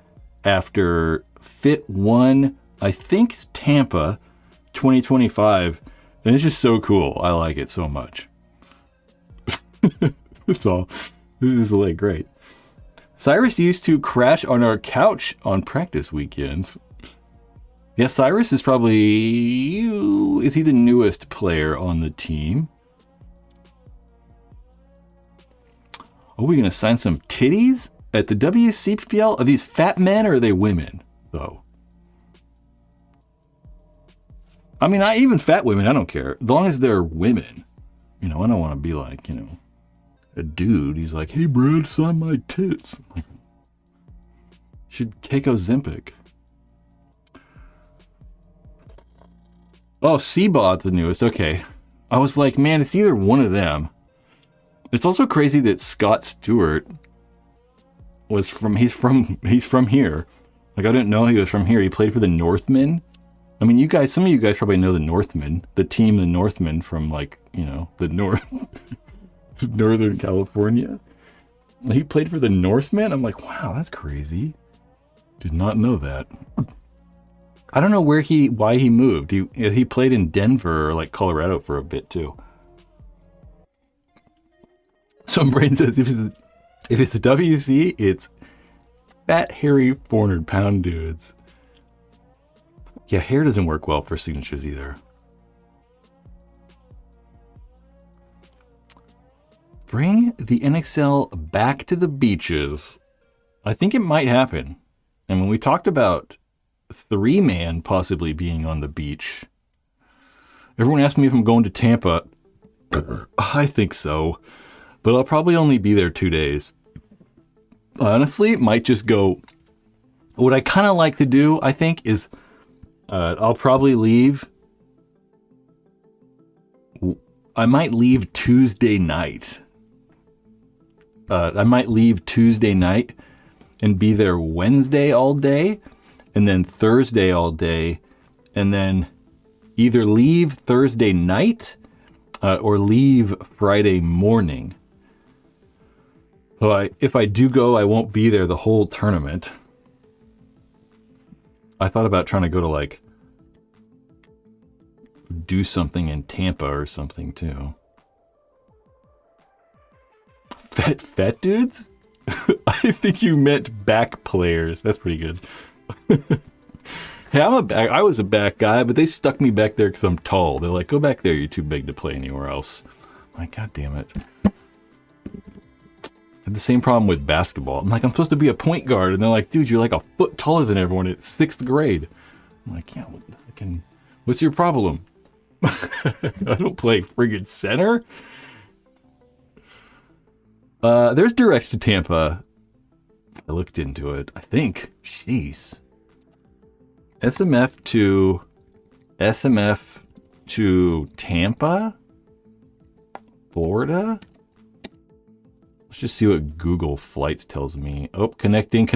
after Fit 1, I think it's Tampa 2025, and it's just so cool. I like it so much. That's all. This is like great. Cyrus used to crash on our couch on practice weekends. Yeah, Cyrus is probably... Is he the newest player on the team? Are we going to sign some titties at the WCPL? Are these fat men or are they women, though? I mean, even fat women, I don't care. As long as they're women. You know, I don't want to be like, you know, a dude. He's like, hey, Brad, sign my tits. Should take Ozempic. Oh, Seabot, the newest. Okay. I was like, man, it's either one of them. It's also crazy that Scott Stewart was he's from here. Like, I didn't know he was from here. He played for the Northmen. I mean, you guys, some of you guys probably know the Northmen, the team, the Northmen from like, you know, the Northern California. He played for the Northmen. I'm like, wow, that's crazy. Did not know that. I don't know why he moved. He played in Denver or like Colorado for a bit too. Some brain says if it's a WC, it's fat, hairy, 400-pound dudes. Yeah, hair doesn't work well for signatures either. Bring the NXL back to the beaches. I think it might happen. And when we talked about 3-man possibly being on the beach, everyone asked me if I'm going to Tampa. I think so. But I'll probably only be there 2 days. Honestly, it might just go... What I kind of like to do, I think, is... I'll probably leave... I might leave Tuesday night. I might leave Tuesday night and be there Wednesday all day, and then Thursday all day, and then either leave Thursday night or leave Friday morning. So if I do go, I won't be there the whole tournament. I thought about trying to go to like do something in Tampa or something too. Fat dudes? I think you meant back players. That's pretty good. Hey, I was a back guy, but they stuck me back there because I'm tall. They're like, go back there, you're too big to play anywhere else. I'm like, God damn it. I had the same problem with basketball. I'm like, I'm supposed to be a point guard, and they're like, dude, you're like a foot taller than everyone at 6th grade. I'm like, yeah, what's your problem? I don't play friggin' center. There's direct to Tampa. I looked into it. I think. Jeez. SMF to Tampa? Florida? Let's just see what Google Flights tells me. Oh, connecting.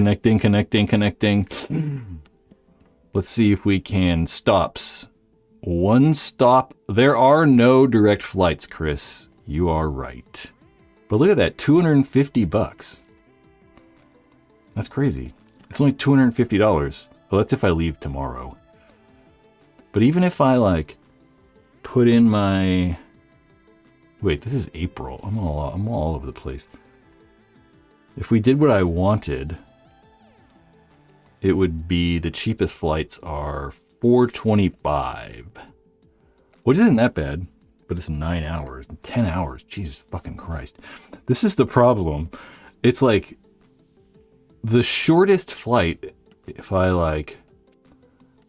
Let's see if we can stops. One stop. There are no direct flights, Chris. You are right. But look at that, $250. That's crazy. It's only $250. Well, that's if I leave tomorrow. But even if I like put in my... Wait, this is April. I'm all over the place. If we did what I wanted, it would be the cheapest flights are $425, which isn't that bad. But it's 9 hours, 10 hours. Jesus fucking Christ. This is the problem. It's like the shortest flight, if I like,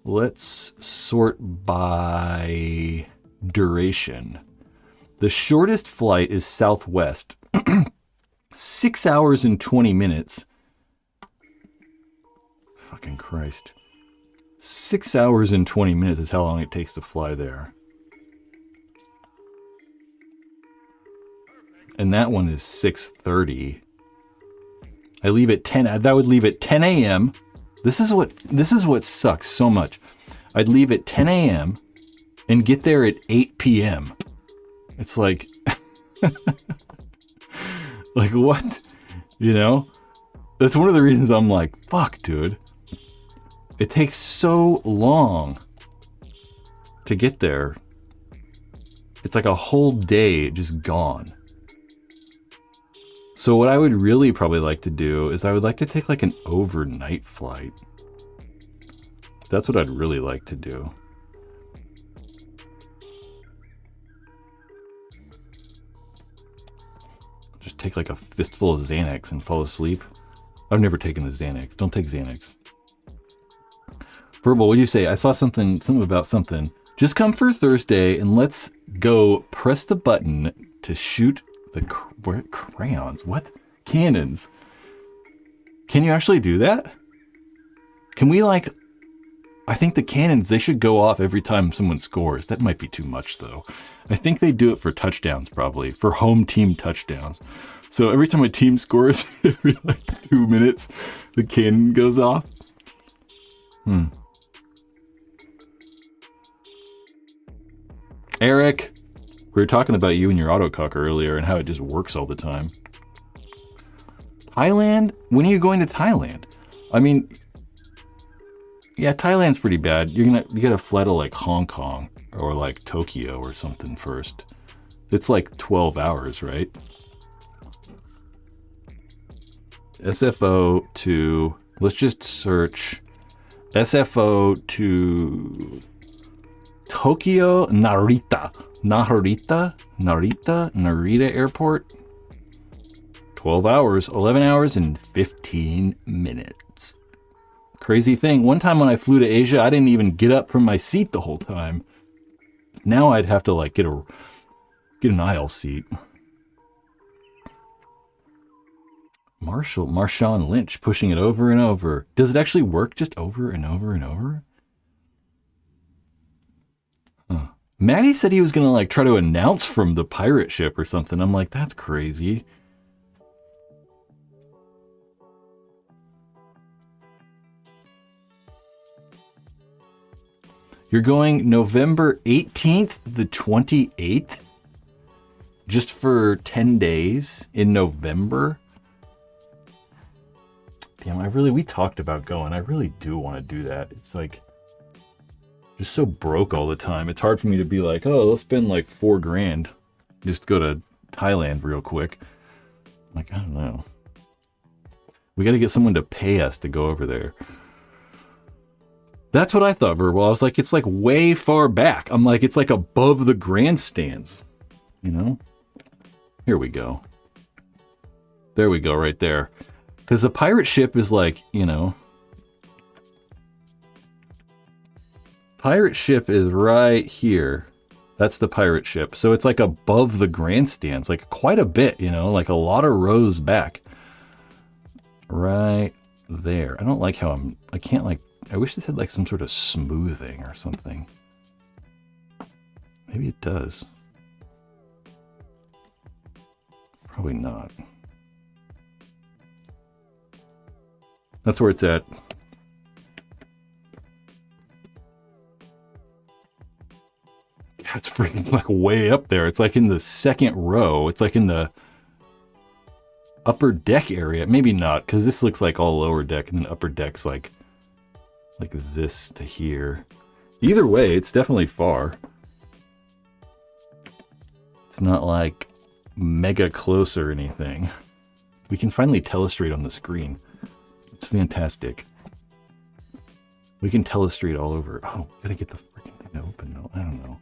let's sort by duration. The shortest flight is Southwest. 6 hours and 20 minutes. Fucking Christ. 6 hours and 20 minutes is how long it takes to fly there. and that one is 6:30. I leave at 10. That would leave at 10 a.m. This is what sucks so much. I'd leave at 10 a.m. and get there at 8 p.m. It's like, like what? You know? That's one of the reasons I'm like, fuck, dude. It takes so long to get there. It's like a whole day just gone. So what I would really probably like to do is I would like to take like an overnight flight. That's what I'd really like to do. Just take like a fistful of Xanax and fall asleep. I've never taken the Xanax. Don't take Xanax. Verbal, what'd you say? I saw something about something. Just come for Thursday and let's go press the button to shoot the crayons. What? Cannons. Can you actually do that? Can we like... I think the cannons, they should go off every time someone scores. That might be too much though. I think they do it for touchdowns probably. For home team touchdowns. So every time a team scores, every like 2 minutes, the cannon goes off. Eric, we were talking about you and your autococker earlier and how it just works all the time. Thailand? When are you going to Thailand? I mean, yeah, Thailand's pretty bad. You gotta fly to like Hong Kong or like Tokyo or something first. It's like 12 hours, right? SFO to, let's just search SFO to Tokyo Narita Airport. 12 hours, 11 hours and 15 minutes. Crazy thing. One time when I flew to Asia, I didn't even get up from my seat the whole time. Now I'd have to like get an aisle seat. Marshawn Lynch pushing it over and over. Does it actually work just over and over and over? Huh. Maddie said he was gonna like try to announce from the pirate ship or something. I'm like, that's crazy. You're going November 18th, the 28th? Just for 10 days in November? Damn, we talked about going. I really do want to do that. It's like, just so broke all the time. It's hard for me to be like, oh, let's spend like $4,000. Just go to Thailand real quick. Like, I don't know. We got to get someone to pay us to go over there. That's what I thought, Verbal. I was like, it's like way far back. I'm like, it's like above the grandstands. You know? Here we go. There we go, right there. Because the pirate ship is like, you know... Pirate ship is right here. That's the pirate ship. So it's like above the grandstands. Like quite a bit, you know? Like a lot of rows back. Right there. I don't like how I can't like... I wish this had like some sort of smoothing or something. Maybe it does. Probably not. That's where it's at. Yeah, it's freaking like way up there. It's like in the second row. It's like in the upper deck area. Maybe not, because this looks like all lower deck, and then upper deck's like this to here. Either way, it's definitely far. It's not like mega close or anything. We can finally telestrate on the screen. It's fantastic. We can telestrate all over. Oh, gotta get the freaking thing to open. No, I don't know.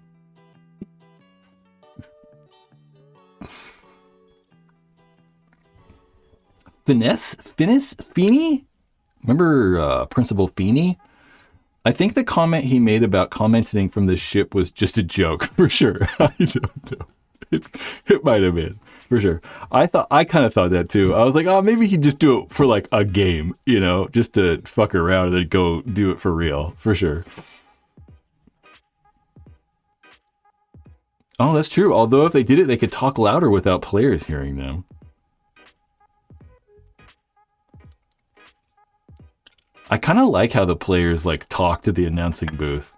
Feeney? Remember Principal Feeney? I think the comment he made about commenting from this ship was just a joke, for sure. I don't know. It might have been, for sure. I kind of thought that too. I was like, oh, maybe he'd just do it for like a game, you know, just to fuck around and then go do it for real, for sure. Oh, that's true. Although if they did it, they could talk louder without players hearing them. I kind of like how the players like talk to the announcing booth.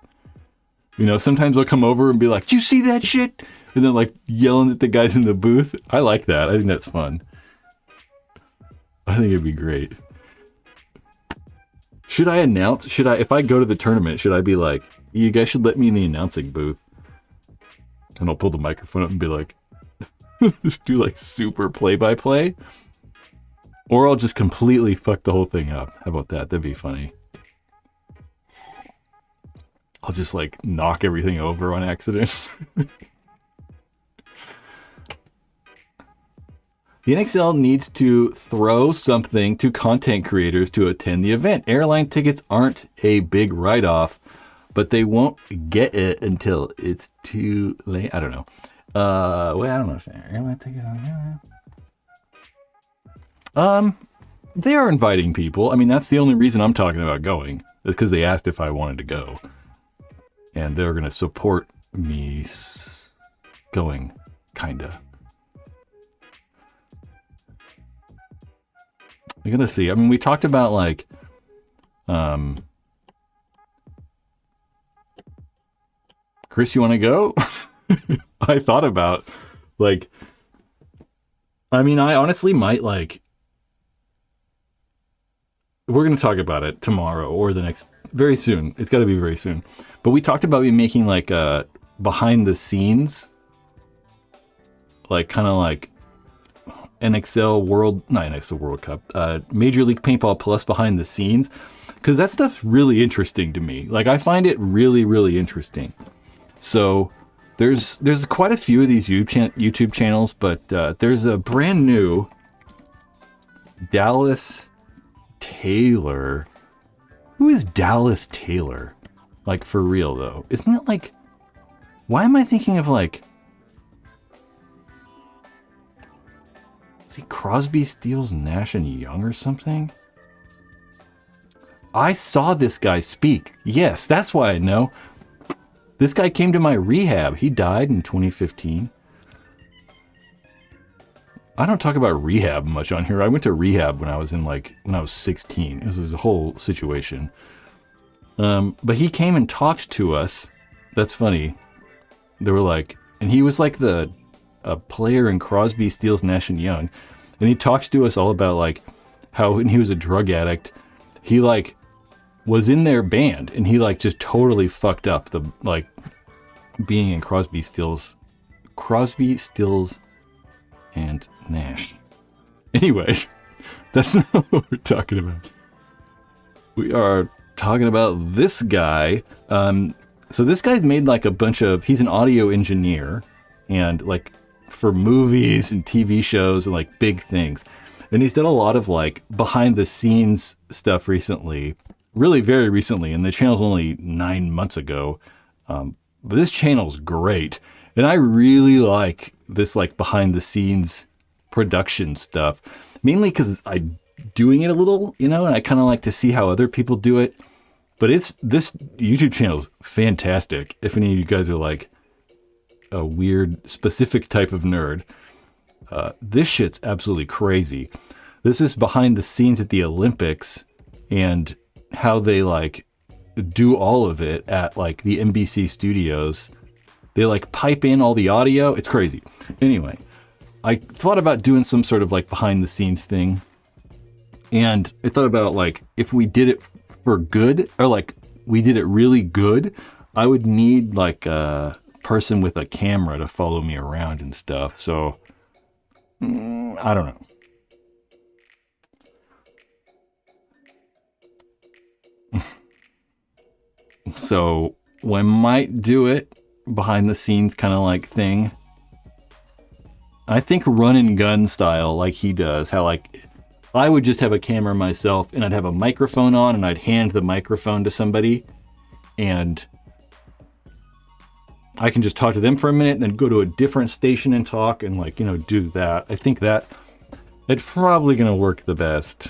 You know, sometimes they'll come over and be like, "Do you see that shit?" And then like yelling at the guys in the booth. I like that. I think that's fun. I think it'd be great. Should I announce? If I go to the tournament, should I be like, "You guys should let me in the announcing booth"? And I'll pull the microphone up and be like, just do like super play-by-play. Or I'll just completely fuck the whole thing up. How about that? That'd be funny. I'll just like knock everything over on accident. The NXL needs to throw something to content creators to attend the event. Airline tickets aren't a big write-off, but they won't get it until it's too late. I don't know. Wait, I don't know. Airline tickets they are inviting people. I mean, that's the only reason I'm talking about going. Is because they asked if I wanted to go. And they're going to support me going, kinda. We're going to see. I mean, we talked about, like, Chris, you want to go? I thought about, like, I mean, I honestly might, like, we're going to talk about it tomorrow or the next, very soon. It's got to be very soon. But we talked about me making, like, behind the scenes, like, kind of like NXL World, not NXL World Cup, Major League Paintball Plus behind the scenes. Because that stuff's really interesting to me. Like, I find it really, really interesting. So there's quite a few of these YouTube channels, but there's a brand new Dallas Taylor. Who is Dallas Taylor? Like, for real, though. Isn't it like... Why am I thinking of, like... Is he Crosby, Stills, Nash, and Young or something? I saw this guy speak. Yes, that's why I know. This guy came to my rehab. He died in 2015. I don't talk about rehab much on here. I went to rehab when I was 16. This was a whole situation. But he came and talked to us. That's funny. They were like, and he was like a player in Crosby, Stills, Nash and Young. And he talked to us all about like how when he was a drug addict, he like was in their band and he like just totally fucked up the like being in Crosby, Stills and Nash. Anyway, that's not what we're talking about. We are talking about this guy. So this guy's made like a bunch of, he's an audio engineer and like for movies and TV shows and like big things. And he's done a lot of like behind the scenes stuff recently, really very recently. And the channel's only 9 months ago. But this channel's great. And I really like this like behind the scenes production stuff, mainly because I'm doing it a little, you know, and I kind of like to see how other people do it. But this YouTube channel is fantastic. If any of you guys are like a weird specific type of nerd, this shit's absolutely crazy. This is behind the scenes at the Olympics and how they like do all of it at like the NBC studios. They like pipe in all the audio. It's crazy. Anyway, I thought about doing some sort of like behind the scenes thing. And I thought about like if we did it for good or like we did it really good, I would need like a person with a camera to follow me around and stuff. So I don't know. So we might do it behind the scenes kind of like thing. I think run and gun style like he does. How like I would just have a camera myself and I'd have a microphone on and I'd hand the microphone to somebody and I can just talk to them for a minute and then go to a different station and talk and like, you know, do that. I think that it's probably going to work the best.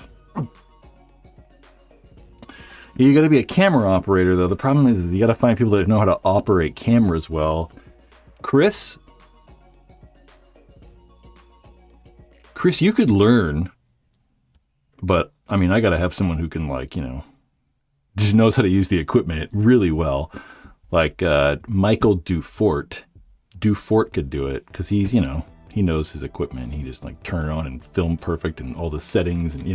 You got to be a camera operator though. The problem is you got to find people that know how to operate cameras well. Chris, you could learn, but I mean, I got to have someone who can, like, just knows how to use the equipment really well. Like Michael Dufort. Dufort could do it because he's, he knows his equipment. He just like turn it on and film perfect and all the settings and,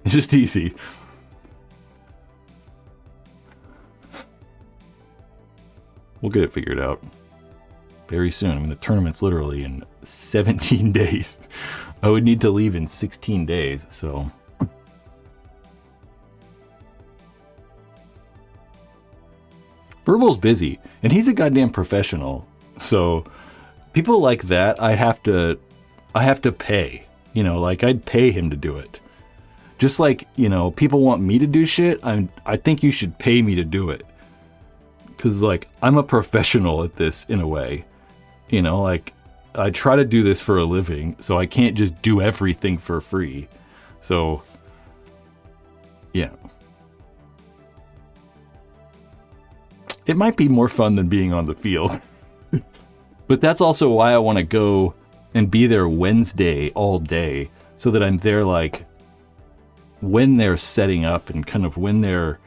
it's just easy. We'll get it figured out very soon. I mean, the tournament's literally in 17 days. I would need to leave in 16 days, so. Verbal's busy, and he's a goddamn professional. So people like that, I have to pay. Like I'd pay him to do it. Just like, people want me to do shit, I think you should pay me to do it. Because, like, I'm a professional at this in a way. Like, I try to do this for a living, so I can't just do everything for free. So, yeah. It might be more fun than being on the field. But that's also why I want to go and be there Wednesday all day, so that I'm there, like, when they're setting up and kind of when they're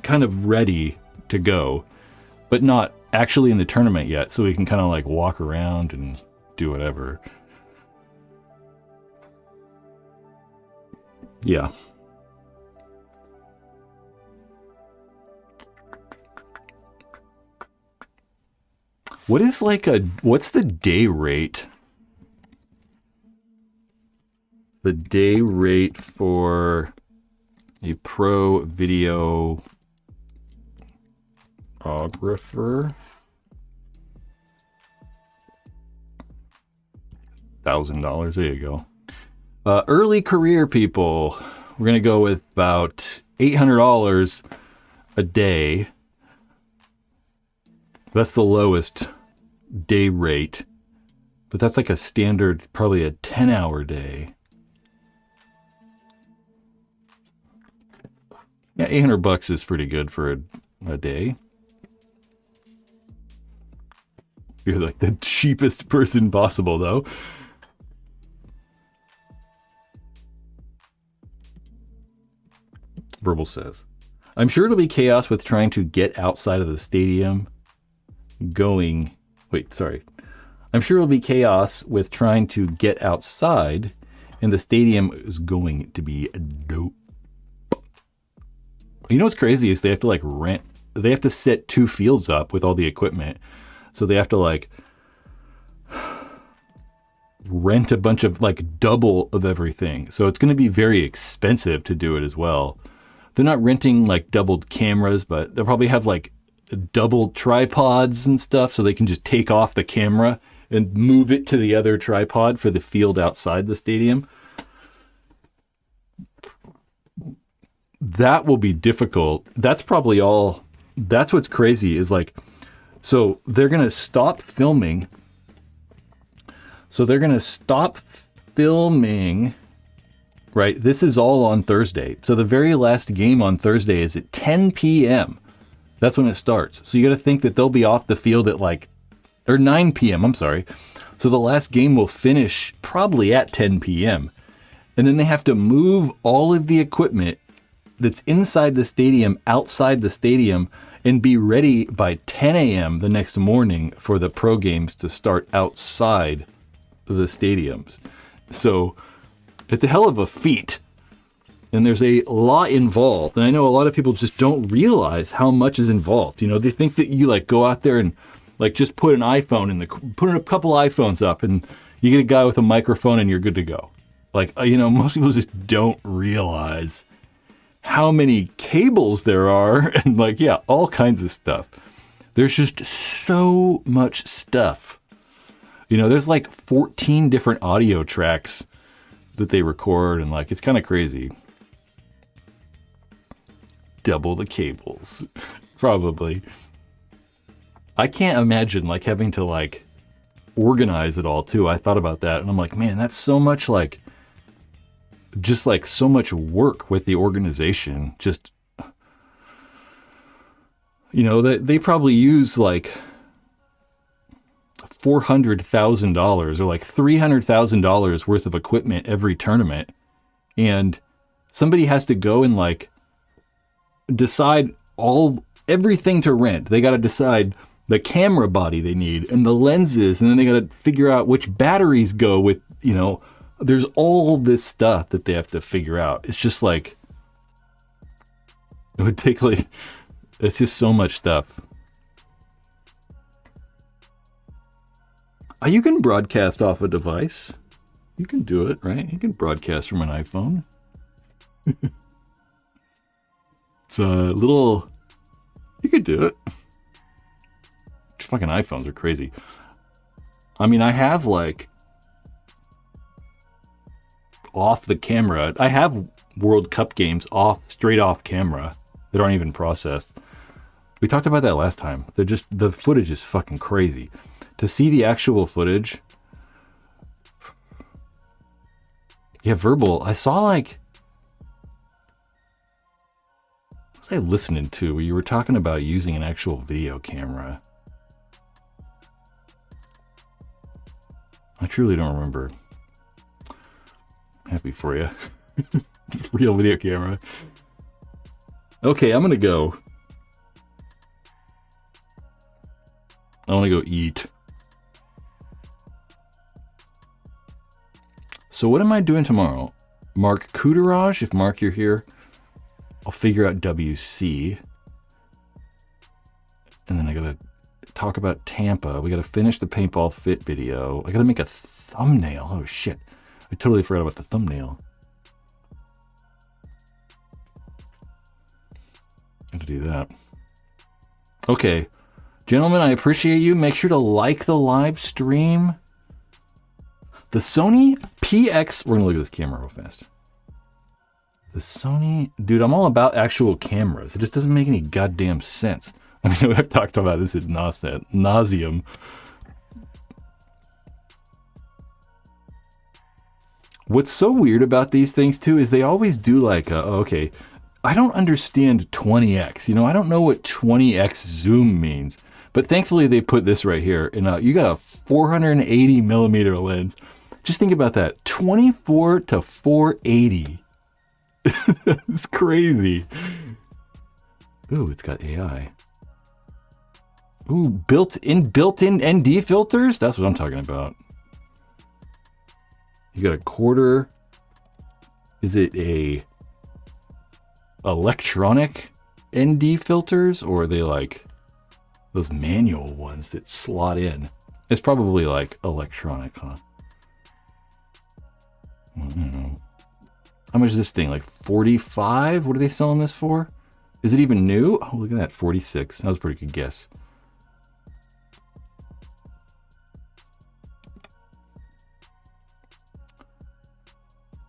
kind of ready to go, but not actually in the tournament yet, so we can kind of like walk around and do whatever. Yeah. What's the day rate? The day rate for a pro videographer? $1,000. There you go. Early career people. We're going to go with about $800 a day. That's the lowest day rate. But that's like a standard, probably a 10-hour day. Yeah, $800 is pretty good for a day. You're like the cheapest person possible, though. Verbal says, I'm sure it'll be chaos with trying to get outside of the stadium I'm sure it'll be chaos with trying to get outside, and the stadium is going to be dope. You know what's crazy is they have to set 2 fields up with all the equipment. So they have to like rent a bunch of like double of everything. So it's going to be very expensive to do it as well. They're not renting like doubled cameras, but they'll probably have like double tripods and stuff so they can just take off the camera and move it to the other tripod for the field outside the stadium. That will be difficult. That's what's crazy is like, so they're going to stop filming. Right? This is all on Thursday. So the very last game on Thursday is at 10 p.m. That's when it starts. So you got to think that they'll be off the field at 9 p.m. I'm sorry. So the last game will finish probably at 10 p.m. And then they have to move all of the equipment that's inside the stadium, outside the stadium, and be ready by 10 a.m. the next morning for the pro games to start outside the stadiums. So it's a hell of a feat. And there's a lot involved. And I know a lot of people just don't realize how much is involved. They think that you like go out there and like just put a couple iPhones up and you get a guy with a microphone and you're good to go. Like, most people just don't realize how many cables there are and like, yeah, all kinds of stuff. There's just so much stuff. There's like 14 different audio tracks that they record and like, it's kind of crazy. Double the cables, probably. I can't imagine like having to like organize it all too. I thought about that and I'm like, man, that's so much like, just like so much work with the organization. Just, they probably use like $400,000 or like $300,000 worth of equipment every tournament. And somebody has to go and like decide everything to rent. They got to decide the camera body they need and the lenses, and then they got to figure out which batteries go with, there's all this stuff that they have to figure out. It's just like, it would take like, it's just so much stuff. You can broadcast off a device. You can do it, right? You can broadcast from an iPhone. It's a little... You could do it. Fucking iPhones are crazy. I mean, I have like... off the camera. I have World Cup games straight off camera that aren't even processed. We talked about that last time. The footage is fucking crazy. To see the actual footage... Yeah, verbal. I saw like... What was I listening to? Where you were talking about using an actual video camera. I truly don't remember. Happy for you. Real video camera. Okay, I'm gonna go. I want to go eat. So what am I doing tomorrow? Mark Kuderaj, if Mark you're here, I'll figure out WC. And then I gotta talk about Tampa. We gotta finish the Paintball Fit video. I gotta make a thumbnail. Oh shit. I totally forgot about the thumbnail. Gotta do that. Okay. Gentlemen, I appreciate you. Make sure to like the live stream. The Sony PX... We're going to look at this camera real fast. The Sony... Dude, I'm all about actual cameras. It just doesn't make any goddamn sense. I mean, I've talked about this at nauseum. What's so weird about these things, too, is they always do like, okay, I don't understand 20x. I don't know what 20x zoom means. But thankfully, they put this right here. And you got a 480 millimeter lens. Just think about that. 24 to 480. It's crazy. Ooh, it's got AI. Ooh, built-in ND filters? That's what I'm talking about. You got a quarter. Is it a electronic ND filters? Or are they like those manual ones that slot in? It's probably like electronic, huh? I don't know. How much is this thing? Like 45? What are they selling this for? Is it even new? Oh, look at that. 46. That was a pretty good guess.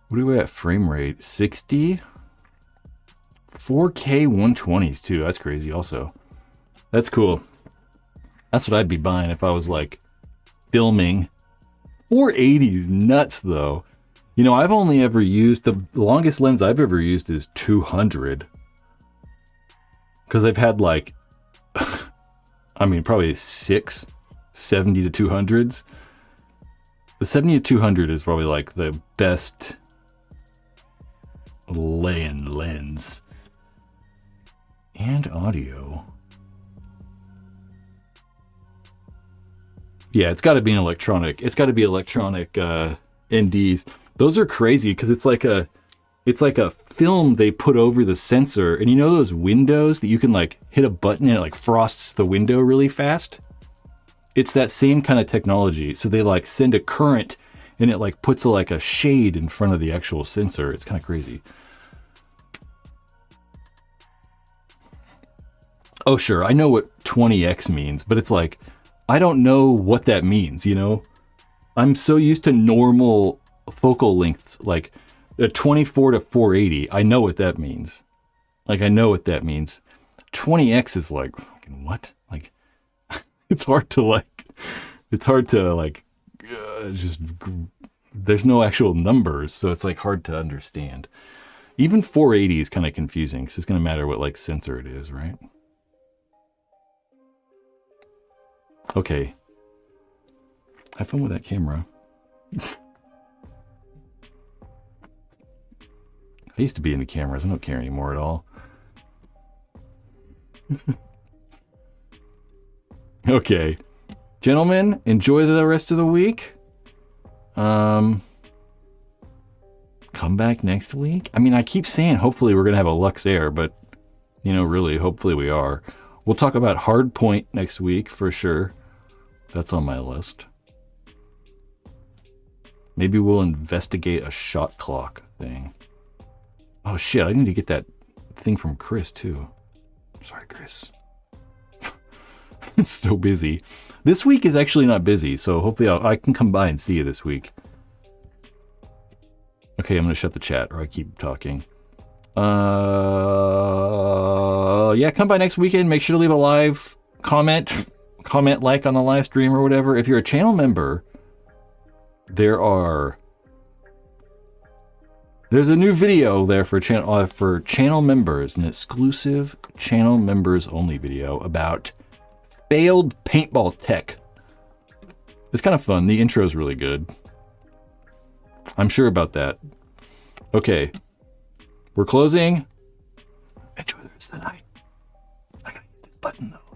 What do we at frame rate? 60? 4K 120s too. That's crazy also. That's cool. That's what I'd be buying if I was like filming. 480's nuts though. I've only ever used, the longest lens I've ever used is 200. Because I've had like, probably 6 70 to 200s. The 70 to 200 is probably like the best lay-in lens. And audio. Yeah, it's got to be an electronic. It's got to be electronic NDs. Those are crazy because it's like a film they put over the sensor. And you know those windows that you can like hit a button and it like frosts the window really fast? It's that same kind of technology. So they like send a current and it like puts like a shade in front of the actual sensor. It's kind of crazy. Oh, sure. I know what 20x means, but it's like, I don't know what that means, I'm so used to normal focal lengths, like a 24 to 480. I know what that means. Like, I know what that means. 20x is like, what? Like, it's hard to just, there's no actual numbers, so it's like hard to understand. Even 480 is kind of confusing because it's going to matter what like sensor it is, right? Okay. Have fun with that camera. I used to be into cameras. I don't care anymore at all. Okay. Gentlemen, enjoy the rest of the week. Come back next week. I mean, I keep saying hopefully we're going to have a Lux Air, but, you know, really, hopefully we are. We'll talk about Hardpoint next week for sure. That's on my list. Maybe we'll investigate a shot clock thing. Oh shit, I need to get that thing from Chris too. Sorry, Chris. It's so busy. This week is actually not busy, so hopefully I can come by and see you this week. Okay, I'm gonna shut the chat or I keep talking. Yeah, come by next weekend. Make sure to leave a live comment like on the live stream or whatever. If you're a channel member, there's a new video there for channel members, an exclusive channel members only video about failed paintball tech. It's kind of fun. The intro is really good. I'm sure about that. Okay, we're closing. Enjoy the rest of the night. I gotta hit this button though.